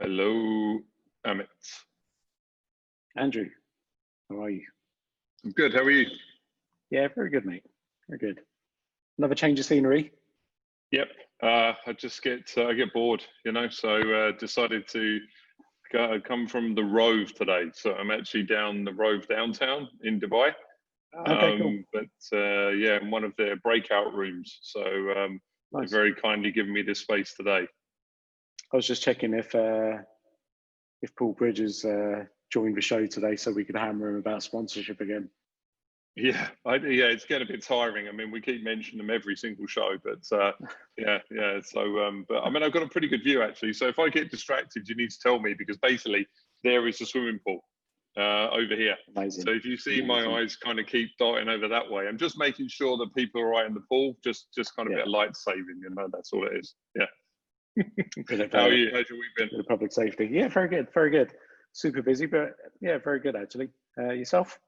Hello, Amit. Andrew, how are you? I'm good. How are you? Yeah, very good, mate. Very good. Another change of scenery. Yep. I just get bored, so decided to come from the Rove today. So I'm actually down the Rove downtown in Dubai. Okay, cool. But yeah, in one of their breakout rooms. So Nice. they're very kindly given me this space today. I was just checking if Paul Bridges joined the show today, so we could hammer him about sponsorship again. Yeah, it's getting a bit tiring. I mean, we keep mentioning them every single show, but yeah. So, but I mean, I've got a pretty good view actually. So if I get distracted, you need to tell me, because basically there is a swimming pool over here. Amazing. So if you see my eyes kind of keep darting over that way, I'm just making sure that people are right in the pool. Just kind of a bit of light saving, that's all it is. Yeah. How are you? How's your week been? Bit of public safety. Yeah, very good, very good. Super busy, but yeah, very good actually. Yourself?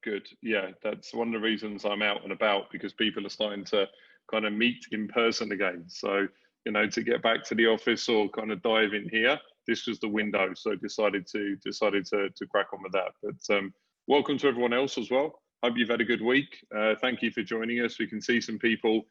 Good. Yeah, that's one of the reasons I'm out and about, because people are starting to kind of meet in person again. So, to get back to the office or kind of dive in here, this was the window. So decided to crack on with that. But welcome to everyone else as well. Hope you've had a good week. Thank you for joining us. We can see some people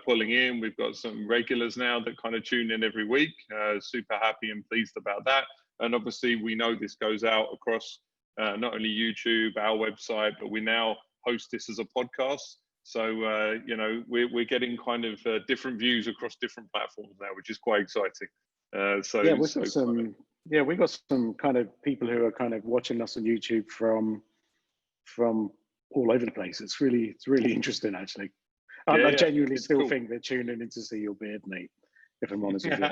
pulling in. We've got some regulars now that kind of tune in every week. Super happy and pleased about that. And obviously we know this goes out across not only YouTube, our website, but we now host this as a podcast. So, we're getting kind of different views across different platforms now, which is quite exciting. We've got some kind of people who are kind of watching us on YouTube from all over the place. It's really interesting, actually. I genuinely still think they're tuning in to see your beard, mate, if I'm honest with you.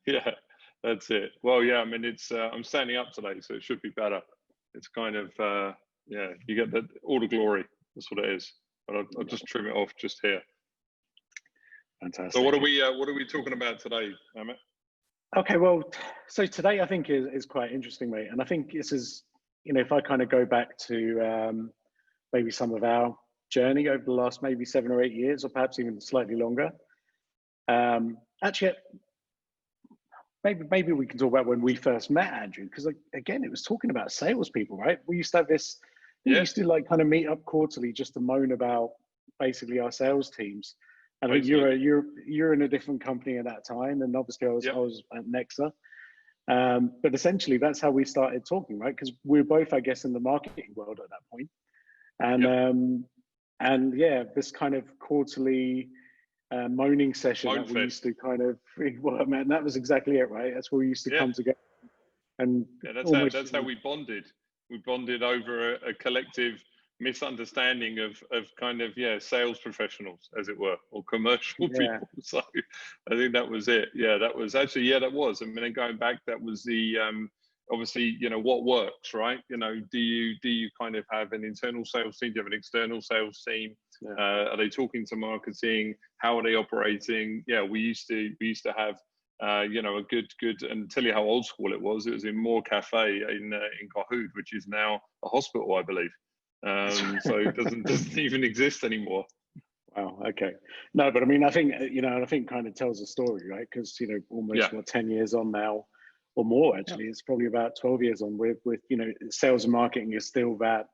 Yeah. That's it. Well, yeah, I mean, it's I'm standing up today, so it should be better. It's kind of you get all the glory. That's what it is. But I'll just trim it off just here. Fantastic. So what are we talking about today, Amit? Okay, well, so today I think is quite interesting, mate. And I think this is, if I kind of go back to maybe some of our journey over the last maybe 7 or 8 years, or perhaps even slightly longer. Actually, maybe we can talk about when we first met, Andrew, because again, it was talking about salespeople, right? We used to have this. We used to like kind of meet up quarterly just to moan about basically our sales teams. And I think you're in a different company at that time, and obviously I was at Nexa. But essentially, that's how we started talking, right? Because we were both, I guess, in the marketing world at that point. And this kind of quarterly moaning session that we used to kind of, well, man, that was exactly it, right? That's where we used to come together. And that's how we bonded. We bonded over a collective misunderstanding of kind of sales professionals, as it were, or commercial people. So I think that was it. Yeah, that was actually that was. I mean, going back, that was the obviously, what works, right? Do you kind of have an internal sales team? Do you have an external sales team? Are they talking to marketing? How are they operating? Yeah, we used to have a good, and tell you how old school it was. It was in Moore Cafe in Cahood, which is now a hospital, I believe. So it doesn't even exist anymore. Wow. Okay. No, but I mean, I think I think kind of tells a story, right? Because almost 10 years on now, or more actually. It's probably about 12 years on with sales and marketing is still that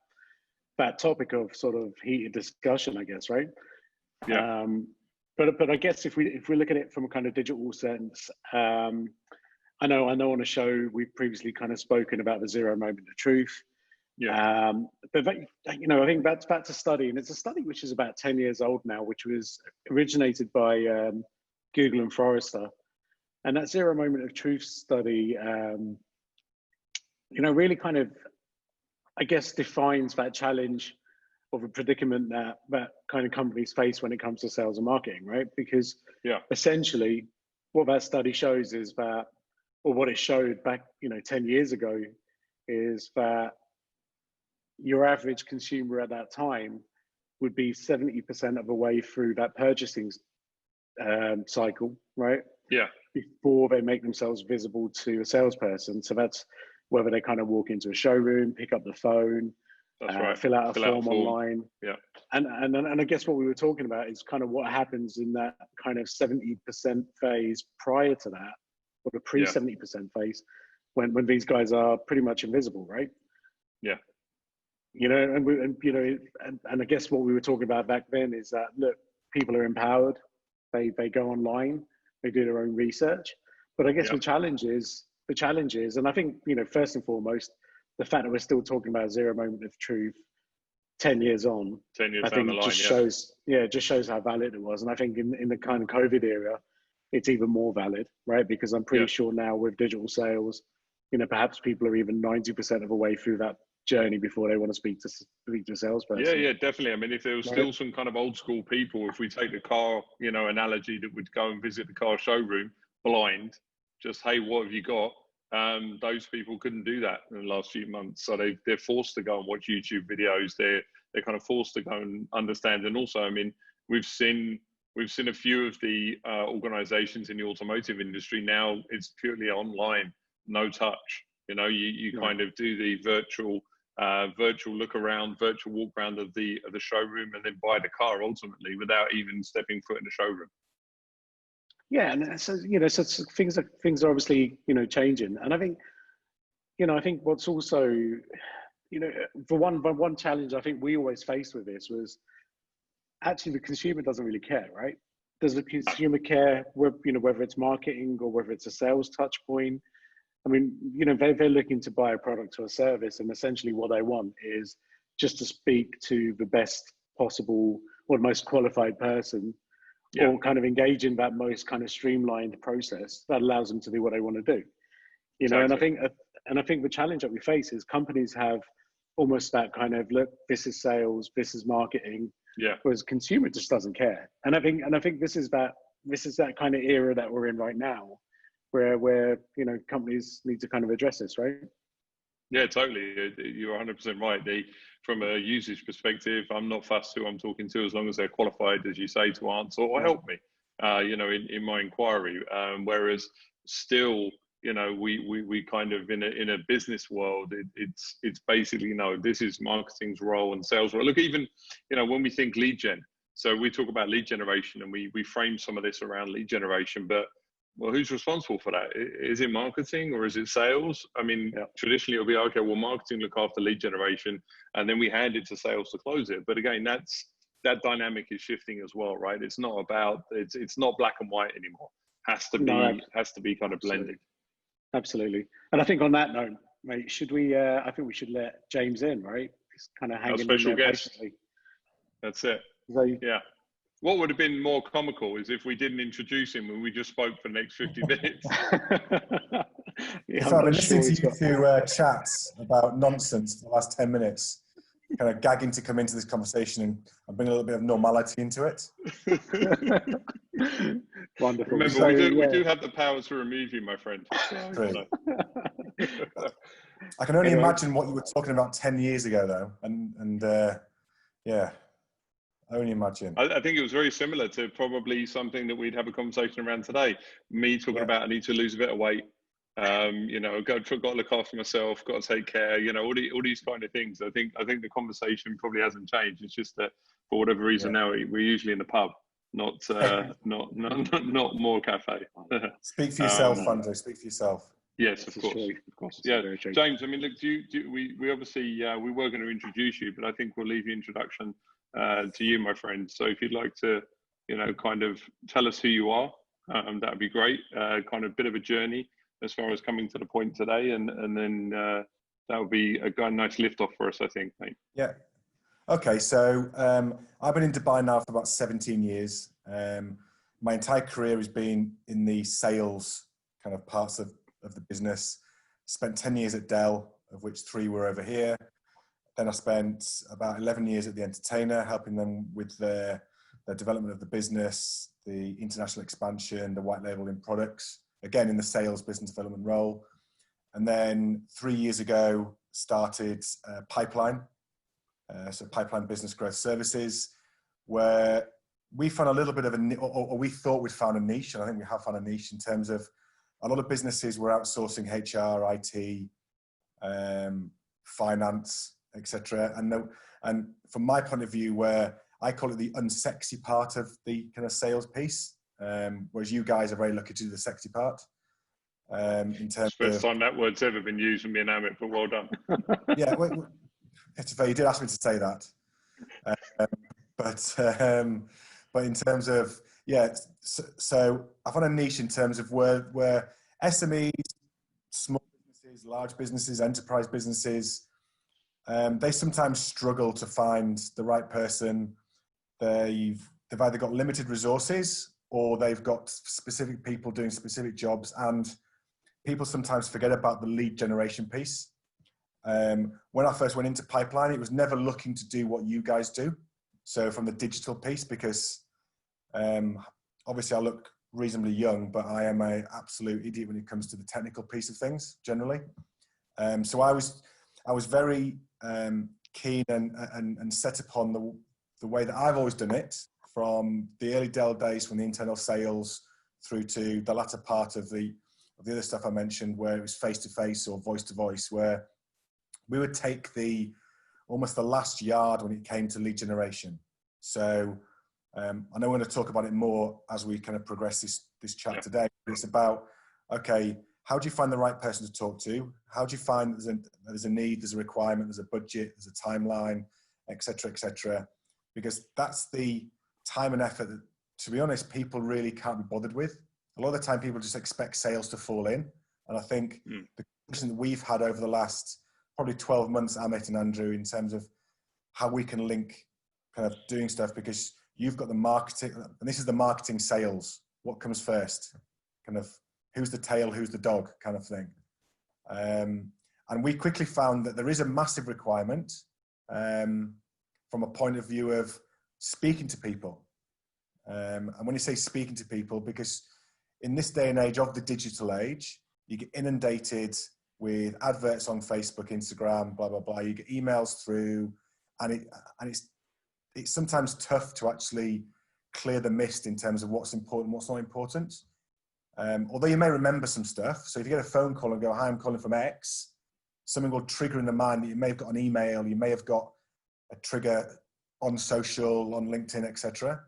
topic of sort of heated discussion, I guess, right? Yeah. But I guess if we look at it from a kind of digital sense, I know on a show we've previously kind of spoken about the 0 moment of truth. Yeah. But I think that's a study, and it's a study which is about 10 years old now, which was originated by Google and Forrester. And that 0 moment of truth study, really kind of, I guess, defines that challenge of a predicament that kind of companies face when it comes to sales and marketing, right? Because essentially what that study shows is that, or what it showed back, 10 years ago, is that your average consumer at that time would be 70% of the way through that purchasing cycle, right? Yeah. Before they make themselves visible to a salesperson. So that's whether they kind of walk into a showroom, pick up the phone, That's right. Fill out a form online. Yeah. And I guess what we were talking about is kind of what happens in that kind of 70% phase prior to that, or the pre 70% phase, when these guys are pretty much invisible, right? Yeah. You know, and I guess what we were talking about back then is that, look, people are empowered. They go online, they do their own research. But I guess the challenge is, and I think, you know, first and foremost, the fact that we're still talking about zero moment of truth 10 years on, 10 years I think down the line, just shows how valid it was. And I think in the kind of COVID era, it's even more valid, right? Because I'm pretty sure now with digital sales, you know, perhaps people are even 90% of the way through that journey before they want to speak to a salesperson. Yeah, definitely. I mean, if there was still some kind of old school people, if we take the car, you know, analogy, that would go and visit the car showroom blind, just, hey, what have you got? Those people couldn't do that in the last few months. So they're forced to go and watch YouTube videos. They're kind of forced to go and understand. And also, I mean, we've seen a few of the organizations in the automotive industry now. It's purely online, no touch. You know, you kind of do the virtual look around, virtual walk around of the showroom, and then buy the car ultimately without even stepping foot in the showroom. Yeah, and so, you know, so things are obviously, you know, changing. And I think what's also, you know, for one challenge I think we always faced with this was actually the consumer doesn't really care, right? Does the consumer care, you know, whether it's marketing or whether it's a sales touch point? I mean, you know, they're looking to buy a product or a service, and essentially what they want is just to speak to the best possible or most qualified person, or kind of engage in that most kind of streamlined process that allows them to do what they want to do. You know, exactly. And I think the challenge that we face is companies have almost that kind of, look, this is sales, this is marketing, whereas consumer just doesn't care. And I think this is that kind of era that we're in right now, where you know, companies need to kind of address this, right? Yeah, totally. You're 100% right. From a usage perspective, I'm not fussed who I'm talking to, as long as they're qualified, as you say, to answer or help me, you know, in my inquiry. Whereas still, you know, we kind of in a business world, it's basically, no, this is marketing's role and sales role. Look, even, you know, when we think lead gen, so we talk about lead generation, and we frame some of this around lead generation, but well, who's responsible for that? Is it marketing or is it sales? I mean, traditionally it'll be, okay, well, marketing look after lead generation, and then we hand it to sales to close it. But again, that dynamic is shifting as well, right? It's not about, it's not black and white anymore. Has to be kind of blended. Absolutely. And I think on that note, mate, I think we should let James in, right? He's kind of hanging in there patiently. That's it. Yeah. What would have been more comical is if we didn't introduce him and we just spoke for the next 50 minutes. I've been listening to you two chats about nonsense for the last 10 minutes, kind of gagging to come into this conversation and bring a little bit of normality into it. Wonderful. Remember, we do have the power to remove you, my friend. True. I can only imagine what you were talking about 10 years ago, though. And yeah. Only imagine. I think it was very similar to probably something that we'd have a conversation around today. Me talking about, I need to lose a bit of weight. You know, got to look after myself, got to take care. You know, all these kind of things. I think the conversation probably hasn't changed. It's just that for whatever reason now we're usually in the pub, not more cafe. Speak for yourself, Andrew. Speak for yourself. Yes, of course. Yeah, James. I mean, look, we obviously we were going to introduce you, but I think we'll leave the introduction to you, my friend. So if you'd like to, you know, kind of tell us who you are, that'd be great. Kind of bit of a journey as far as coming to the point today, and then that would be a nice lift off for us, I think, mate. Yeah. Okay. So I've been in Dubai now for about 17 years. My entire career has been in the sales kind of parts of the business. Spent 10 years at Dell, of which 3 were over here. Then I spent about 11 years at The Entertainer, helping them with their development of the business, the international expansion, the white labeling products, again in the sales business development role. And then 3 years ago, started Pipeline, so Pipeline Business Growth Services, where we found a little bit of or we thought we'd found a niche, and I think we have found a niche in terms of a lot of businesses were outsourcing HR, IT, finance, etc. And from my point of view, where I call it the unsexy part of the kind of sales piece, whereas you guys are very lucky to do the sexy part. In terms first time that word's ever been used with me and Amit, but well done. Yeah, it's fair. You did ask me to say that, but in terms of so I found a niche in terms of where SMEs, small businesses, large businesses, enterprise businesses, they sometimes struggle to find the right person. They've either got limited resources or they've got specific people doing specific jobs, and people sometimes forget about the lead generation piece. When I first went into pipeline, it was never looking to do what you guys do. So from the digital piece, because obviously I look reasonably young, but I am an absolute idiot when it comes to the technical piece of things generally. So I was very keen and set upon the way that I've always done it, from the early Dell days, from the internal sales through to the latter part of the other stuff I mentioned, where it was face-to-face or voice-to-voice, where we would take almost the last yard when it came to lead generation. So I know we're going to talk about it more as we kind of progress this chat today. But it's about, okay, how do you find the right person to talk to? How do you find there's a need, there's a requirement, there's a budget, there's a timeline, et cetera, because that's the time and effort that, to be honest, people really can't be bothered with. A lot of the time people just expect sales to fall in. And I think the question that we've had over the last probably 12 months, Amit and Andrew, in terms of how we can link kind of doing stuff, because you've got the marketing, and this is the marketing sales. What comes first? Kind of who's the tail, who's the dog kind of thing. And we quickly found that there is a massive requirement from a point of view of speaking to people. And when you say speaking to people, because in this day and age of the digital age, you get inundated with adverts on Facebook, Instagram, blah, blah, blah. You get emails through, and it's sometimes tough to actually clear the mist in terms of what's important, what's not important. Although you may remember some stuff. So if you get a phone call and go, hi, I'm calling from X, something will trigger in the mind that you may have got an email, you may have got a trigger on social, on LinkedIn, etc.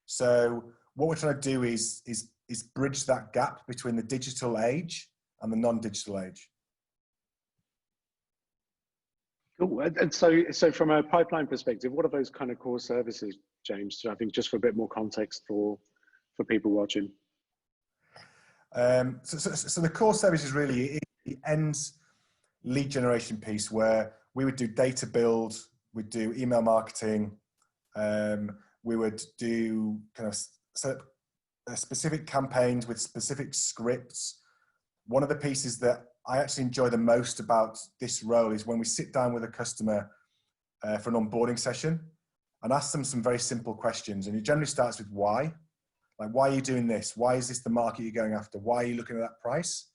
So what we're trying to do is bridge that gap between the digital age and the non-digital age. Cool. And so from a pipeline perspective, what are those kind of core services, James? So I think just for a bit more context for people watching. So the core service is really the ends lead generation piece, where we would do data build, we'd do email marketing, we would do kind of set up specific campaigns with specific scripts. One of the pieces that I actually enjoy the most about this role is when we sit down with a customer for an onboarding session and ask them some very simple questions. And it generally starts with why. Like, why are you doing this? Why is this the market you're going after? Why are you looking at that price?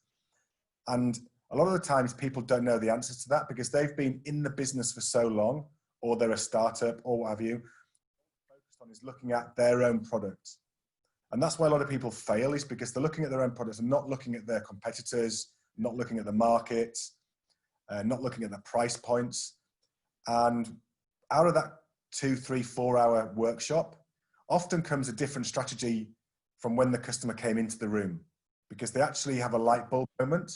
And a lot of the times people don't know the answers to that because they've been in the business for so long, or they're a startup or what have you. Focused on is looking at their own product. And that's why a lot of people fail, is because they're looking at their own products and not looking at their competitors, not looking at the market, not looking at the price points. And out of that 2, 3, 4 hour workshop, often comes a different strategy from when the customer came into the room, because they actually have a light bulb moment.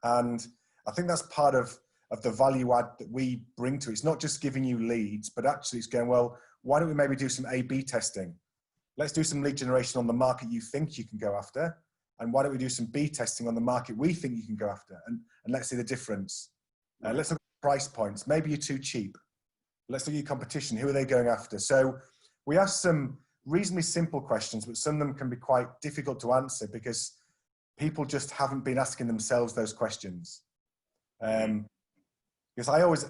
And I think that's part of the value add that we bring to it. It's not just giving you leads, but actually it's going, well, why don't we maybe do some A/B testing? Let's do some lead generation on the market you think you can go after. And why don't we do some B testing on the market we think you can go after? And let's see the difference. Let's look at price points. Maybe you're too cheap. Let's look at your competition. Who are they going after? So we ask some reasonably simple questions, but some of them can be quite difficult to answer because people just haven't been asking themselves those questions. Because I always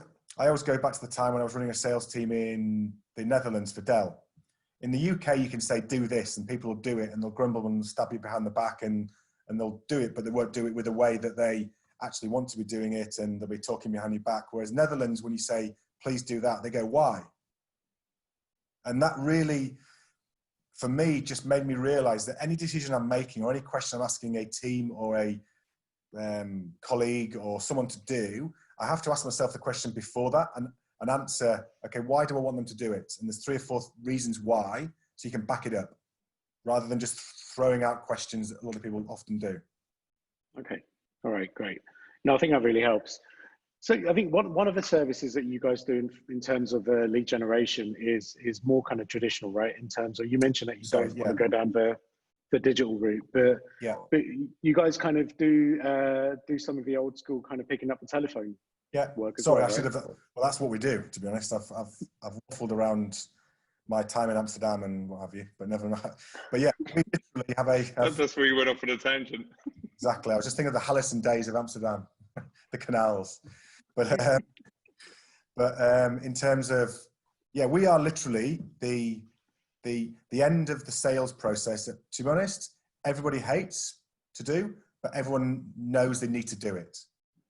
go back to the time when I was running a sales team in the Netherlands for Dell. In the UK, you can say, do this, and people will do it, and they'll grumble and stab you behind the back, and they'll do it, but they won't do it with a way that they actually want to be doing it, and they'll be talking behind your back. Whereas Netherlands, when you say, please do that, they go, why? And that really, for me, just made me realize that any decision I'm making or any question I'm asking a team or a colleague or someone to do, I have to ask myself the question before that. And and answer, okay, why do I want them to do it? And there's 3 or 4 reasons why, so you can back it up, rather than just throwing out questions that a lot of people often do. Okay, all right, great. No, I think that really helps. So I think one of the services that you guys do in terms of lead generation is more kind of traditional, right? In terms of, you mentioned that you don't want to go down the digital route, but you guys kind of do some of the old school kind of picking up the telephone work as well, I should have. Well, that's what we do, to be honest. I've waffled around my time in Amsterdam and what have you, but never mind. But yeah, we literally have that's where you went off on a tangent. Exactly. I was just thinking of the Hallison days of Amsterdam, the canals. But in terms of, we are literally the end of the sales process that, to be honest, everybody hates to do, but everyone knows they need to do it.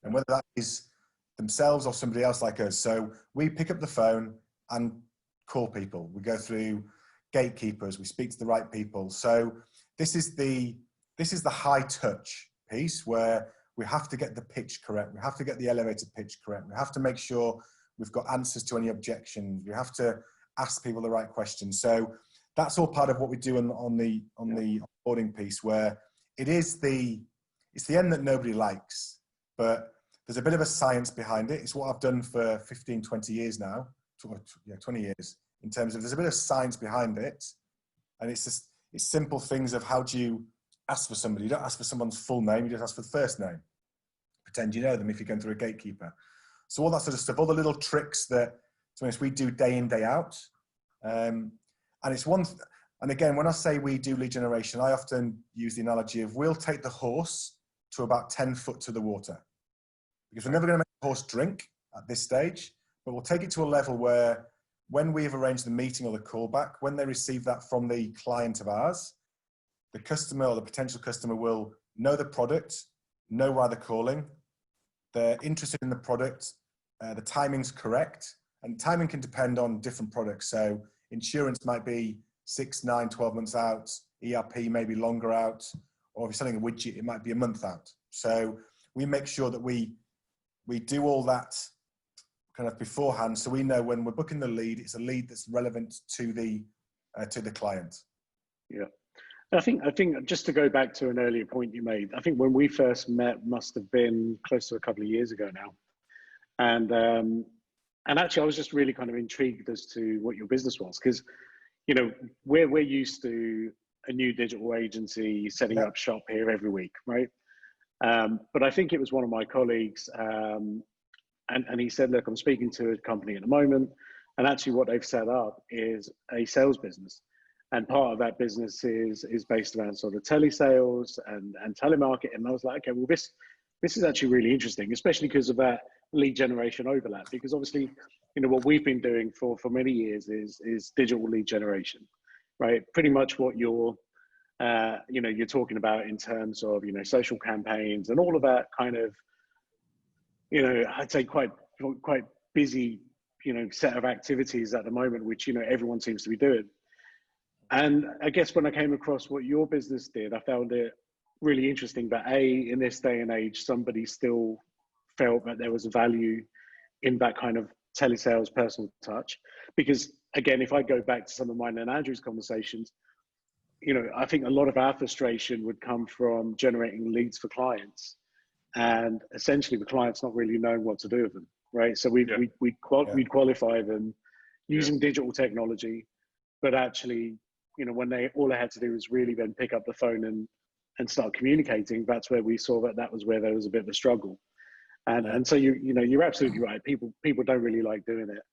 And whether that is themselves or somebody else like us. So we pick up the phone and call people. We go through gatekeepers. We speak to the right people. So this is the high touch piece where we have to get the pitch correct. We have to get the elevator pitch correct. We have to make sure we've got answers to any objections. We have to ask people the right questions. So that's all part of what we do on the onboarding piece, where it's the end that nobody likes, but there's a bit of a science behind it. It's what I've done for 15, 20 years now, 20 years, in terms of there's a bit of science behind it. And it's simple things of how do you ask for somebody. You don't ask for someone's full name, you just ask for the first name. Pretend you know them if you're going through a gatekeeper. So all that sort of stuff, all the little tricks that, to be honest, we do day in, day out. And it's and again, when I say we do lead generation, I often use the analogy of we'll take the horse to about 10 foot to the water. Because we're never going to make the horse drink at this stage, but we'll take it to a level where when we have arranged the meeting or the callback, when they receive that from the client of ours, the customer or the potential customer will know the product, know why they're calling, they're interested in the product, the timing's correct, and timing can depend on different products. So insurance might be 6, 9, 12 months out, ERP may be longer out, or if you're selling a widget, it might be a month out. So we make sure that we do all that kind of beforehand, so we know when we're booking the lead, it's a lead that's relevant to the client. Yeah. I think just to go back to an earlier point you made, I think when we first met must have been close to a couple of years ago now. And actually I was just really kind of intrigued as to what your business was, because, you know, we're used to a new digital agency setting up shop here every week, right? But I think it was one of my colleagues, and he said, look, I'm speaking to a company at the moment, and actually what they've set up is a sales business. And part of that business is based around sort of telesales and telemarketing. And I was like, okay, well, this is actually really interesting, especially because of that lead generation overlap. Because obviously, you know, what we've been doing for many years is digital lead generation, right? Pretty much what you're talking about in terms of, you know, social campaigns and all of that kind of, you know, I'd say quite busy, you know, set of activities at the moment, which, you know, everyone seems to be doing. And I guess when I came across what your business did, I found it really interesting that in this day and age, somebody still felt that there was value in that kind of telesales personal touch. Because again, if I go back to some of mine and Andrew's conversations, you know, I think a lot of our frustration would come from generating leads for clients, and essentially the client's not really knowing what to do with them, right? So we'd qualify them using digital technology, but actually, you know, when all they had to do was really then pick up the phone and start communicating, that's where we saw that was where there was a bit of a struggle. And so you're absolutely right. People don't really like doing it,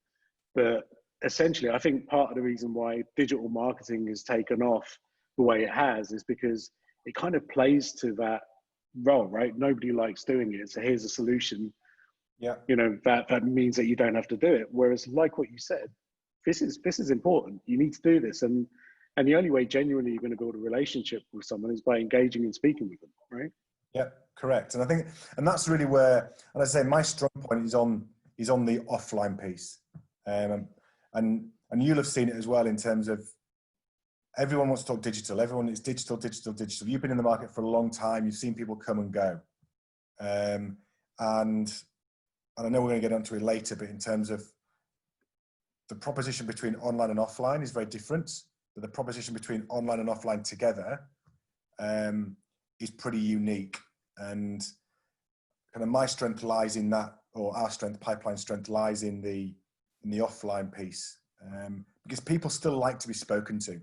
but essentially, I think part of the reason why digital marketing has taken off the way it has is because it kind of plays to that role, right? Nobody likes doing it, so here's a solution. Yeah, you know, that means that you don't have to do it. Whereas, like what you said, this is important. You need to do this, and the only way genuinely you're going to build a relationship with someone is by engaging and speaking with them, right? Yeah, correct. And I think, and that's really where, and I say my strong point is on the offline piece, and you'll have seen it as well in terms of everyone wants to talk digital. Everyone is digital. You've been in the market for a long time. You've seen people come and go, and I know we're going to get onto it later, but in terms of the proposition between online and offline is very different, but the proposition between online and offline together is pretty unique. And kind of my strength lies in that, or our strength, Pipeline strength, lies in the offline piece, because people still like to be spoken to.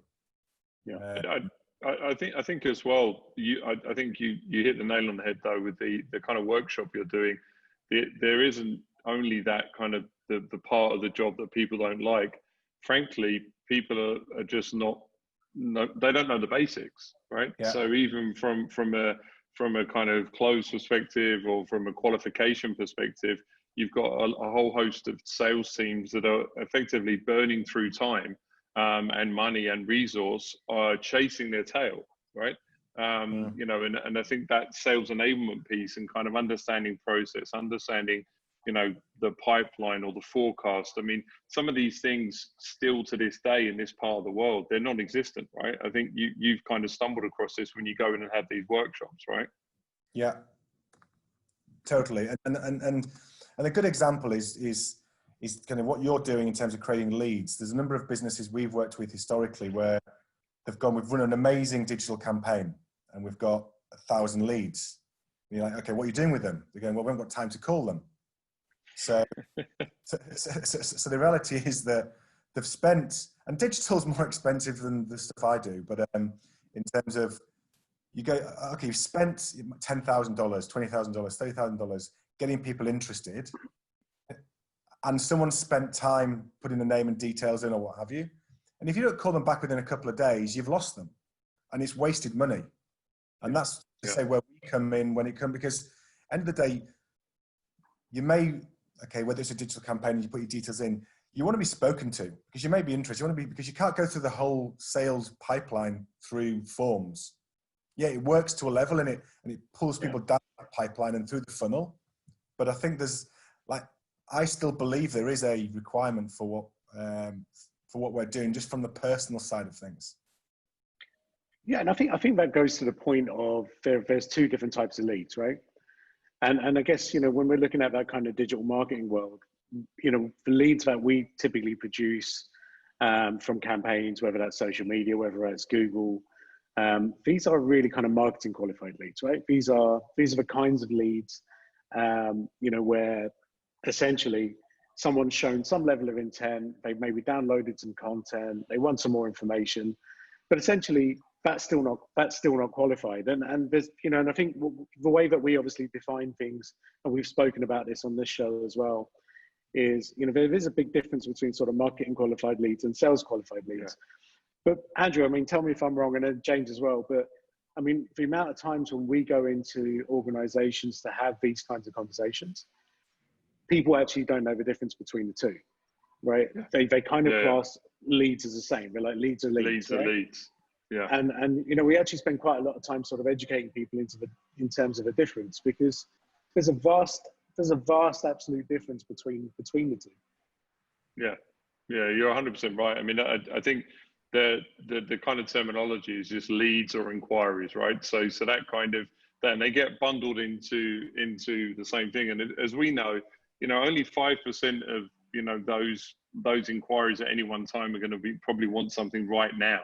Yeah, I think as well. I think you hit the nail on the head though with the kind of workshop you're doing. There isn't only that kind of the part of the job that people don't like. Frankly, people are just not. No, they don't know the basics, right? Yeah. So even from a kind of close perspective or from a qualification perspective, you've got a whole host of sales teams that are effectively burning through time and money and resource, are chasing their tail, right? You know, and I think that sales enablement piece and kind of understanding process, understanding, you know, the pipeline or the forecast. I mean, some of these things still to this day in this part of the world, they're non-existent, right? I think you've kind of stumbled across this when you go in and have these workshops, right? Yeah, totally. And a good example is kind of what you're doing in terms of creating leads. There's a number of businesses we've worked with historically where we've run an amazing digital campaign and we've got 1,000 leads. And you're like, okay, what are you doing with them? They're going, well, we haven't got time to call them. So the reality is that they've spent, and digital's more expensive than the stuff I do, but in terms of, you go, okay, you've spent $10,000, $20,000, $30,000 getting people interested, and someone spent time putting the name and details in or what have you. And if you don't call them back within a couple of days, you've lost them and it's wasted money. And that's to say where we come in when it comes, because end of the day, you may, okay, whether it's a digital campaign and you put your details in, you want to be spoken to because you may be interested. You want to be, because you can't go through the whole sales pipeline through forms. Yeah, it works to a level and it pulls people down that pipeline and through the funnel. But I think I still believe there is a requirement for what we're doing just from the personal side of things. Yeah, and I think that goes to the point of there's two different types of leads, right? And I guess, you know, when we're looking at that kind of digital marketing world, you know, the leads that we typically produce from campaigns, whether that's social media, whether that's Google, these are really kind of marketing qualified leads, right? These are the kinds of leads, you know, where essentially someone's shown some level of intent, they've maybe downloaded some content, they want some more information, but essentially that's still not qualified. And there's, you know, and I think the way that we obviously define things, and we've spoken about this on this show as well, is, you know, there is a big difference between sort of marketing qualified leads and sales qualified leads. Yeah. But Andrew, I mean, tell me if I'm wrong, and then James as well, but I mean, the amount of times when we go into organizations to have these kinds of conversations, people actually don't know the difference between the two, right? Yeah. They kind of class leads as the same. They're like, leads are leads. Leads right? are leads. Yeah. And you know, we actually spend quite a lot of time sort of educating people in terms of the difference, because there's a vast absolute difference between the two. Yeah, you're 100% right. I mean, I think the kind of terminology is just leads or inquiries, right? So that kind of, then they get bundled into the same thing. And as we know, you know, only 5% of, you know, those inquiries at any one time are going to probably want something right now.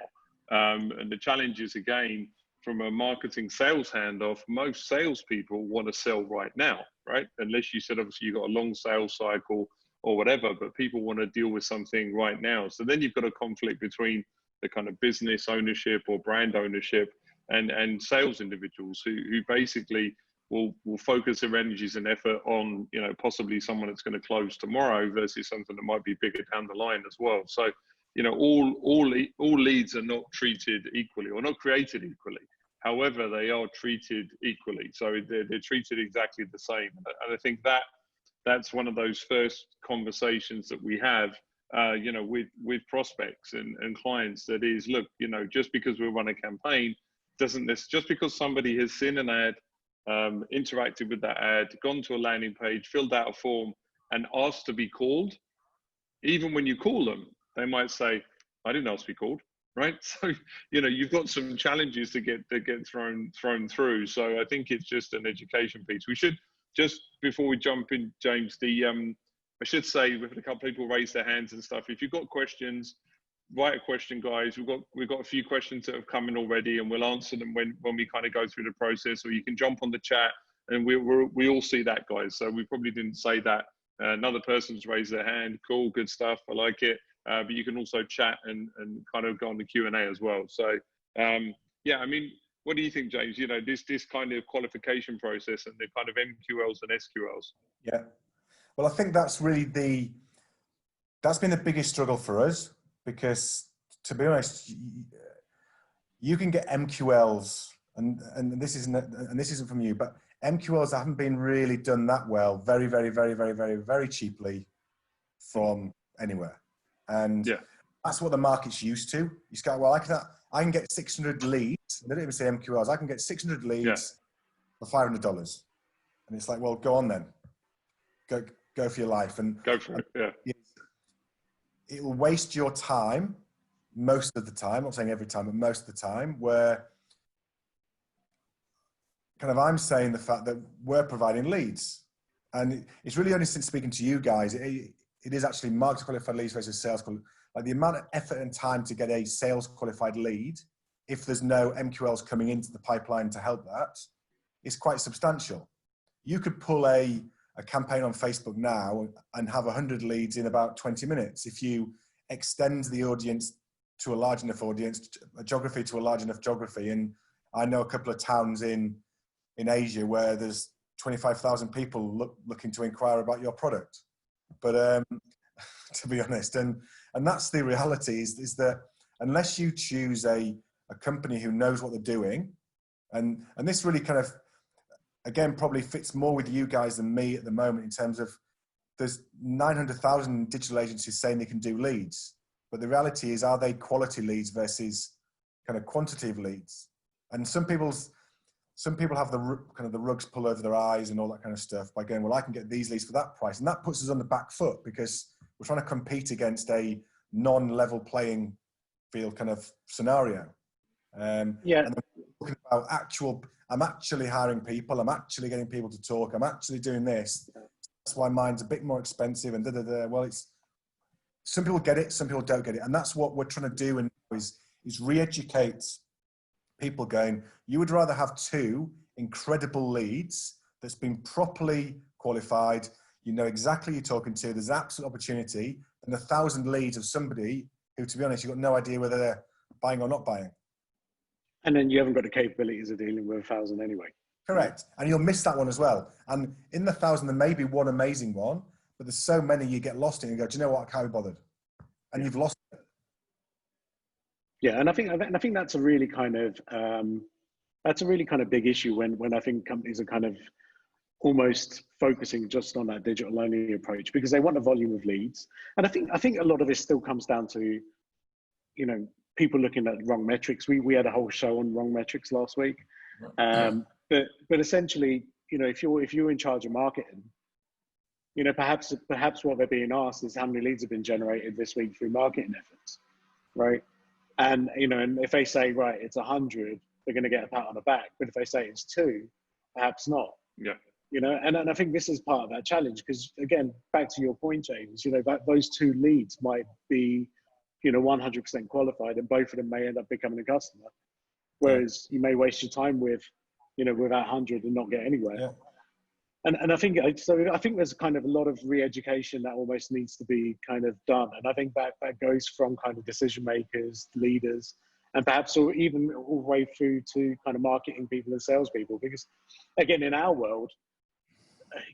And the challenge is, again, from a marketing sales handoff, most salespeople want to sell right now, right? Unless you said, obviously, you've got a long sales cycle or whatever, but people want to deal with something right now. So then you've got a conflict between the kind of business ownership or brand ownership and sales individuals who basically will focus their energies and effort on, you know, possibly someone that's going to close tomorrow versus something that might be bigger down the line as well. So, you know, all leads are not treated equally or not created equally. However, they are treated equally. So they're treated exactly the same. And I think that's one of those first conversations that we have, you know, with prospects and clients. That is, look, you know, just because we run a campaign just because somebody has seen an ad, interacted with that ad, gone to a landing page, filled out a form, and asked to be called. Even when you call them, they might say, "I didn't ask to be called." Right? So, you know, you've got some challenges to get thrown through. So I think it's just an education piece. We should, just before we jump in, James, I should say, we've had a couple of people raise their hands and stuff. If you've got questions, write a question, guys. We've got a few questions that have come in already, and we'll answer them when we kind of go through the process. Or you can jump on the chat, and we all see that, guys. So we probably didn't say that. Another person's raised their hand. Cool, good stuff. I like it. But you can also chat and kind of go on the Q&A as well. So yeah, I mean, what do you think, James? You know, this kind of qualification process and the kind of MQLs and SQLs. Yeah. Well, I think that's really that's been the biggest struggle for us, because to be honest, you can get MQLs, and this isn't from you, but MQLs haven't been really done that well, very, very, very, very, very, very cheaply from anywhere. And yeah, that's what the market's used to. You go, well, I can get 600 leads. They don't even say MQLs. I can get 600 leads for $500. And it's like, well, go on then. Go for your life. And go for it, yeah. It will waste your time most of the time. I'm not saying every time, but most of the time, where kind of I'm saying the fact that we're providing leads. And it's really only since speaking to you guys, it is actually marketing qualified leads versus sales qualified. Like the amount of effort and time to get a sales qualified lead, if there's no MQLs coming into the pipeline to help that, is quite substantial. You could pull a campaign on Facebook now and have 100 leads in about 20 minutes. If you extend the audience to a large enough audience, a geography to a large enough geography. And I know a couple of towns in Asia where there's 25,000 people looking to inquire about your product. But to be honest, and that's the reality is that unless you choose a company who knows what they're doing, and this really kind of, again, probably fits more with you guys than me at the moment in terms of there's 900,000 digital agencies saying they can do leads. But the reality is, are they quality leads versus kind of quantitative leads? And some people have the kind of the rugs pulled over their eyes and all that kind of stuff by going, well, I can get these leads for that price. And that puts us on the back foot because we're trying to compete against a non-level playing field kind of scenario. Yeah. And talking about I'm actually hiring people, I'm actually getting people to talk, I'm actually doing this. That's why mine's a bit more expensive and da-da-da. Well, some people get it, some people don't get it. And that's what we're trying to do is re-educate people going, you would rather have 2 incredible leads that's been properly qualified, you know exactly who you're talking to, there's absolute opportunity, than 1,000 leads of somebody who, to be honest, you've got no idea whether they're buying or not buying. And then you haven't got the capabilities of dealing with 1,000 anyway. Correct. And you'll miss that one as well. And in the 1,000, there may be one amazing one, but there's so many you get lost in and go, do you know what? I can't be bothered. And you've lost it. Yeah. And I think that's a really kind of, big issue when I think companies are kind of almost focusing just on that digital only approach because they want a volume of leads. And I think a lot of this still comes down to, you know, people looking at wrong metrics. We had a whole show on wrong metrics last week. But essentially, you know, if you're in charge of marketing, you know, perhaps what they're being asked is how many leads have been generated this week through marketing efforts, right? And, you know, and if they say, right, it's 100, they're going to get a pat on the back. But if they say it's 2, perhaps not. Yeah. You know, and I think this is part of that challenge because, again, back to your point, James, you know, those 2 leads might be, you know, 100% qualified and both of them may end up becoming a customer. Whereas you may waste your time with, you know, with that 100 and not get anywhere. Yeah. And I think there's kind of a lot of re-education that almost needs to be kind of done. And I think that goes from kind of decision makers, leaders, and perhaps even all the way through to kind of marketing people and salespeople. Because again, in our world,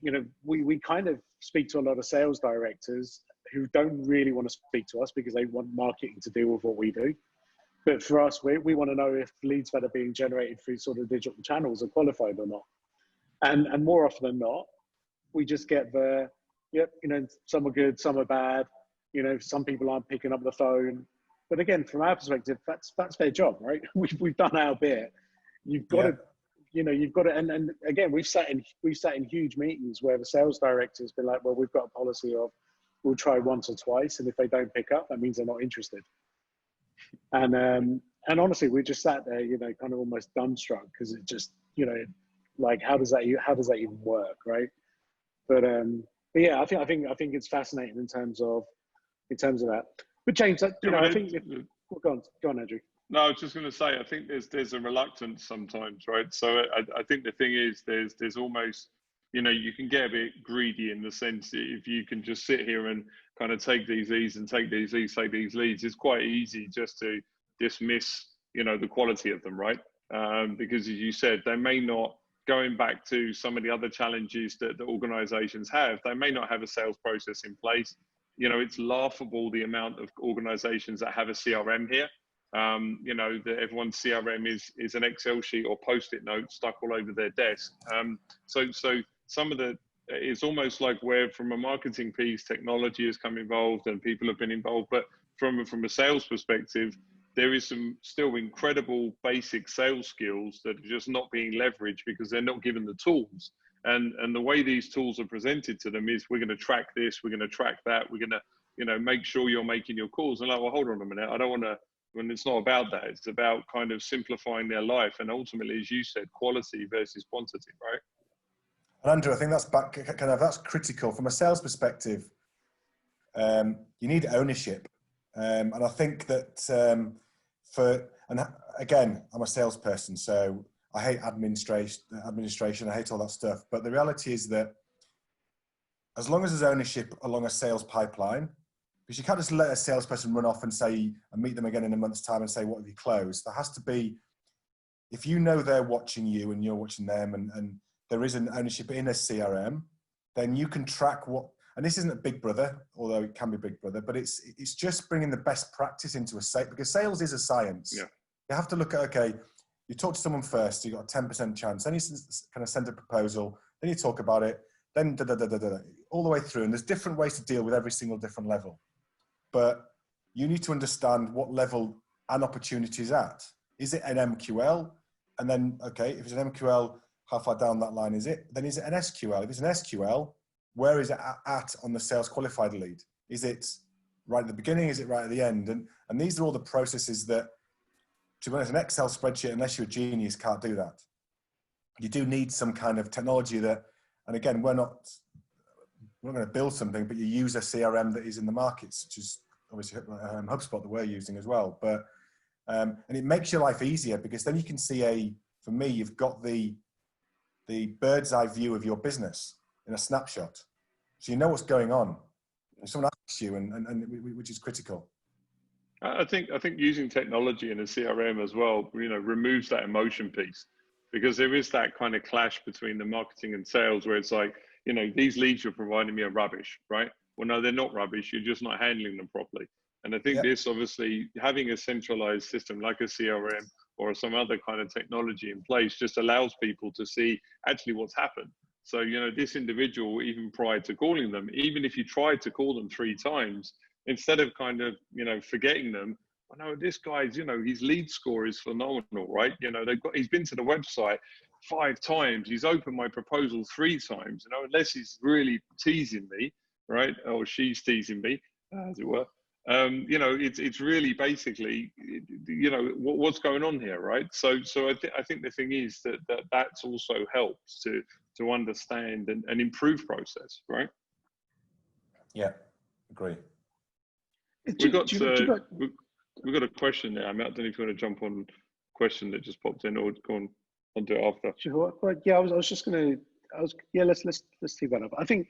you know, we kind of speak to a lot of sales directors who don't really want to speak to us because they want marketing to deal with what we do. But for us, we want to know if leads that are being generated through sort of digital channels are qualified or not. And more often than not, we just get you know, some are good, some are bad. You know, some people aren't picking up the phone. But again, from our perspective, that's their job, right? We've done our bit. You've got to, you know, you've got to, and again, we've sat in huge meetings where the sales director's been like, well, we've got a policy of we'll try once or twice, and if they don't pick up, that means they're not interested. And honestly, we just sat there, you know, kind of almost dumbstruck because it just, you know, like how does that even work, right? But But yeah, I think it's fascinating in terms of that. But James, you know, I think go on, Andrew. No, I was just going to say, I think there's a reluctance sometimes, right? So I think the thing is, there's almost, you know, you can get a bit greedy in the sense that if you can just sit here and kind of take these leads and take these leads, it's quite easy just to dismiss, you know, the quality of them, right? Because as you said, they may not, going back to some of the other challenges that the organizations have, they may not have a sales process in place. You know, it's laughable the amount of organizations that have a CRM here. You know, that everyone's CRM is an Excel sheet or Post-it note stuck all over their desk. So some of it's almost like where from a marketing piece, technology has come involved and people have been involved, but from a sales perspective, there is some still incredible basic sales skills that are just not being leveraged because they're not given the tools. And the way these tools are presented to them is, we're going to track this, we're going to track that, we're going to, you know, make sure you're making your calls. And like, well, hold on a minute, I don't want to. When it's not about that, it's about kind of simplifying their life, and ultimately, as you said, quality versus quantity, right? And Andrew, I think that's critical from a sales perspective. You need ownership, and I think that and again, I'm a salesperson, so I hate administration. I hate all that stuff. But the reality is that as long as there's ownership along a sales pipeline, because you can't just let a salesperson run off and say, and meet them again in a month's time and say, what have you closed? There has to be, if you know they're watching you and you're watching them, and there is an ownership in a CRM, then you can track what, and this isn't a big brother, although it can be big brother, but it's just bringing the best practice into a sale, because sales is a science. Yeah. You have to look at, okay, you talk to someone first, you got a 10% chance, then you kind of send a proposal, then you talk about it, then all the way through. And there's different ways to deal with every single different level. But you need to understand what level an opportunity is at. Is it an MQL? And then, okay, if it's an MQL, how far down that line is it? Then is it an SQL? If it's an SQL, where is it at on the sales qualified lead? Is it right at the beginning? Is it right at the end? And these are all the processes that, to be honest, an Excel spreadsheet, unless you're a genius, can't do that. You do need some kind of technology that, and again, we're not going to build something, but you use a CRM that is in the markets, which is obviously HubSpot that we're using as well. But and it makes your life easier, because then you can see for me, you've got the bird's eye view of your business in a snapshot, so you know what's going on. If someone asks you, and which is critical. I think using technology in a CRM as well, you know, removes that emotion piece, because there is that kind of clash between the marketing and sales where it's like, you know, these leads you're providing me are rubbish, right? Well, no, they're not rubbish. You're just not handling them properly. And I think this, obviously, having a centralized system like a CRM or some other kind of technology in place just allows people to see actually what's happened. So, you know, this individual, even prior to calling them, even if you tried to call them 3 times, instead of kind of, you know, forgetting them, well, no, this guy's, you know, his lead score is phenomenal, right? You know, he's been to the website 5 times, he's opened my proposal 3 times, you know, unless he's really teasing me, right? Or she's teasing me, as it were. You know, it's really basically, you know, what's going on here, right? So I think the thing is that's also helps to understand and improve process, right? Yeah, agree. We've got a question there. I mean, I don't know if you want to jump on a question that just popped in, or go on to it after. Sure. Well, yeah, I was just going to. Let's tee that up. I think.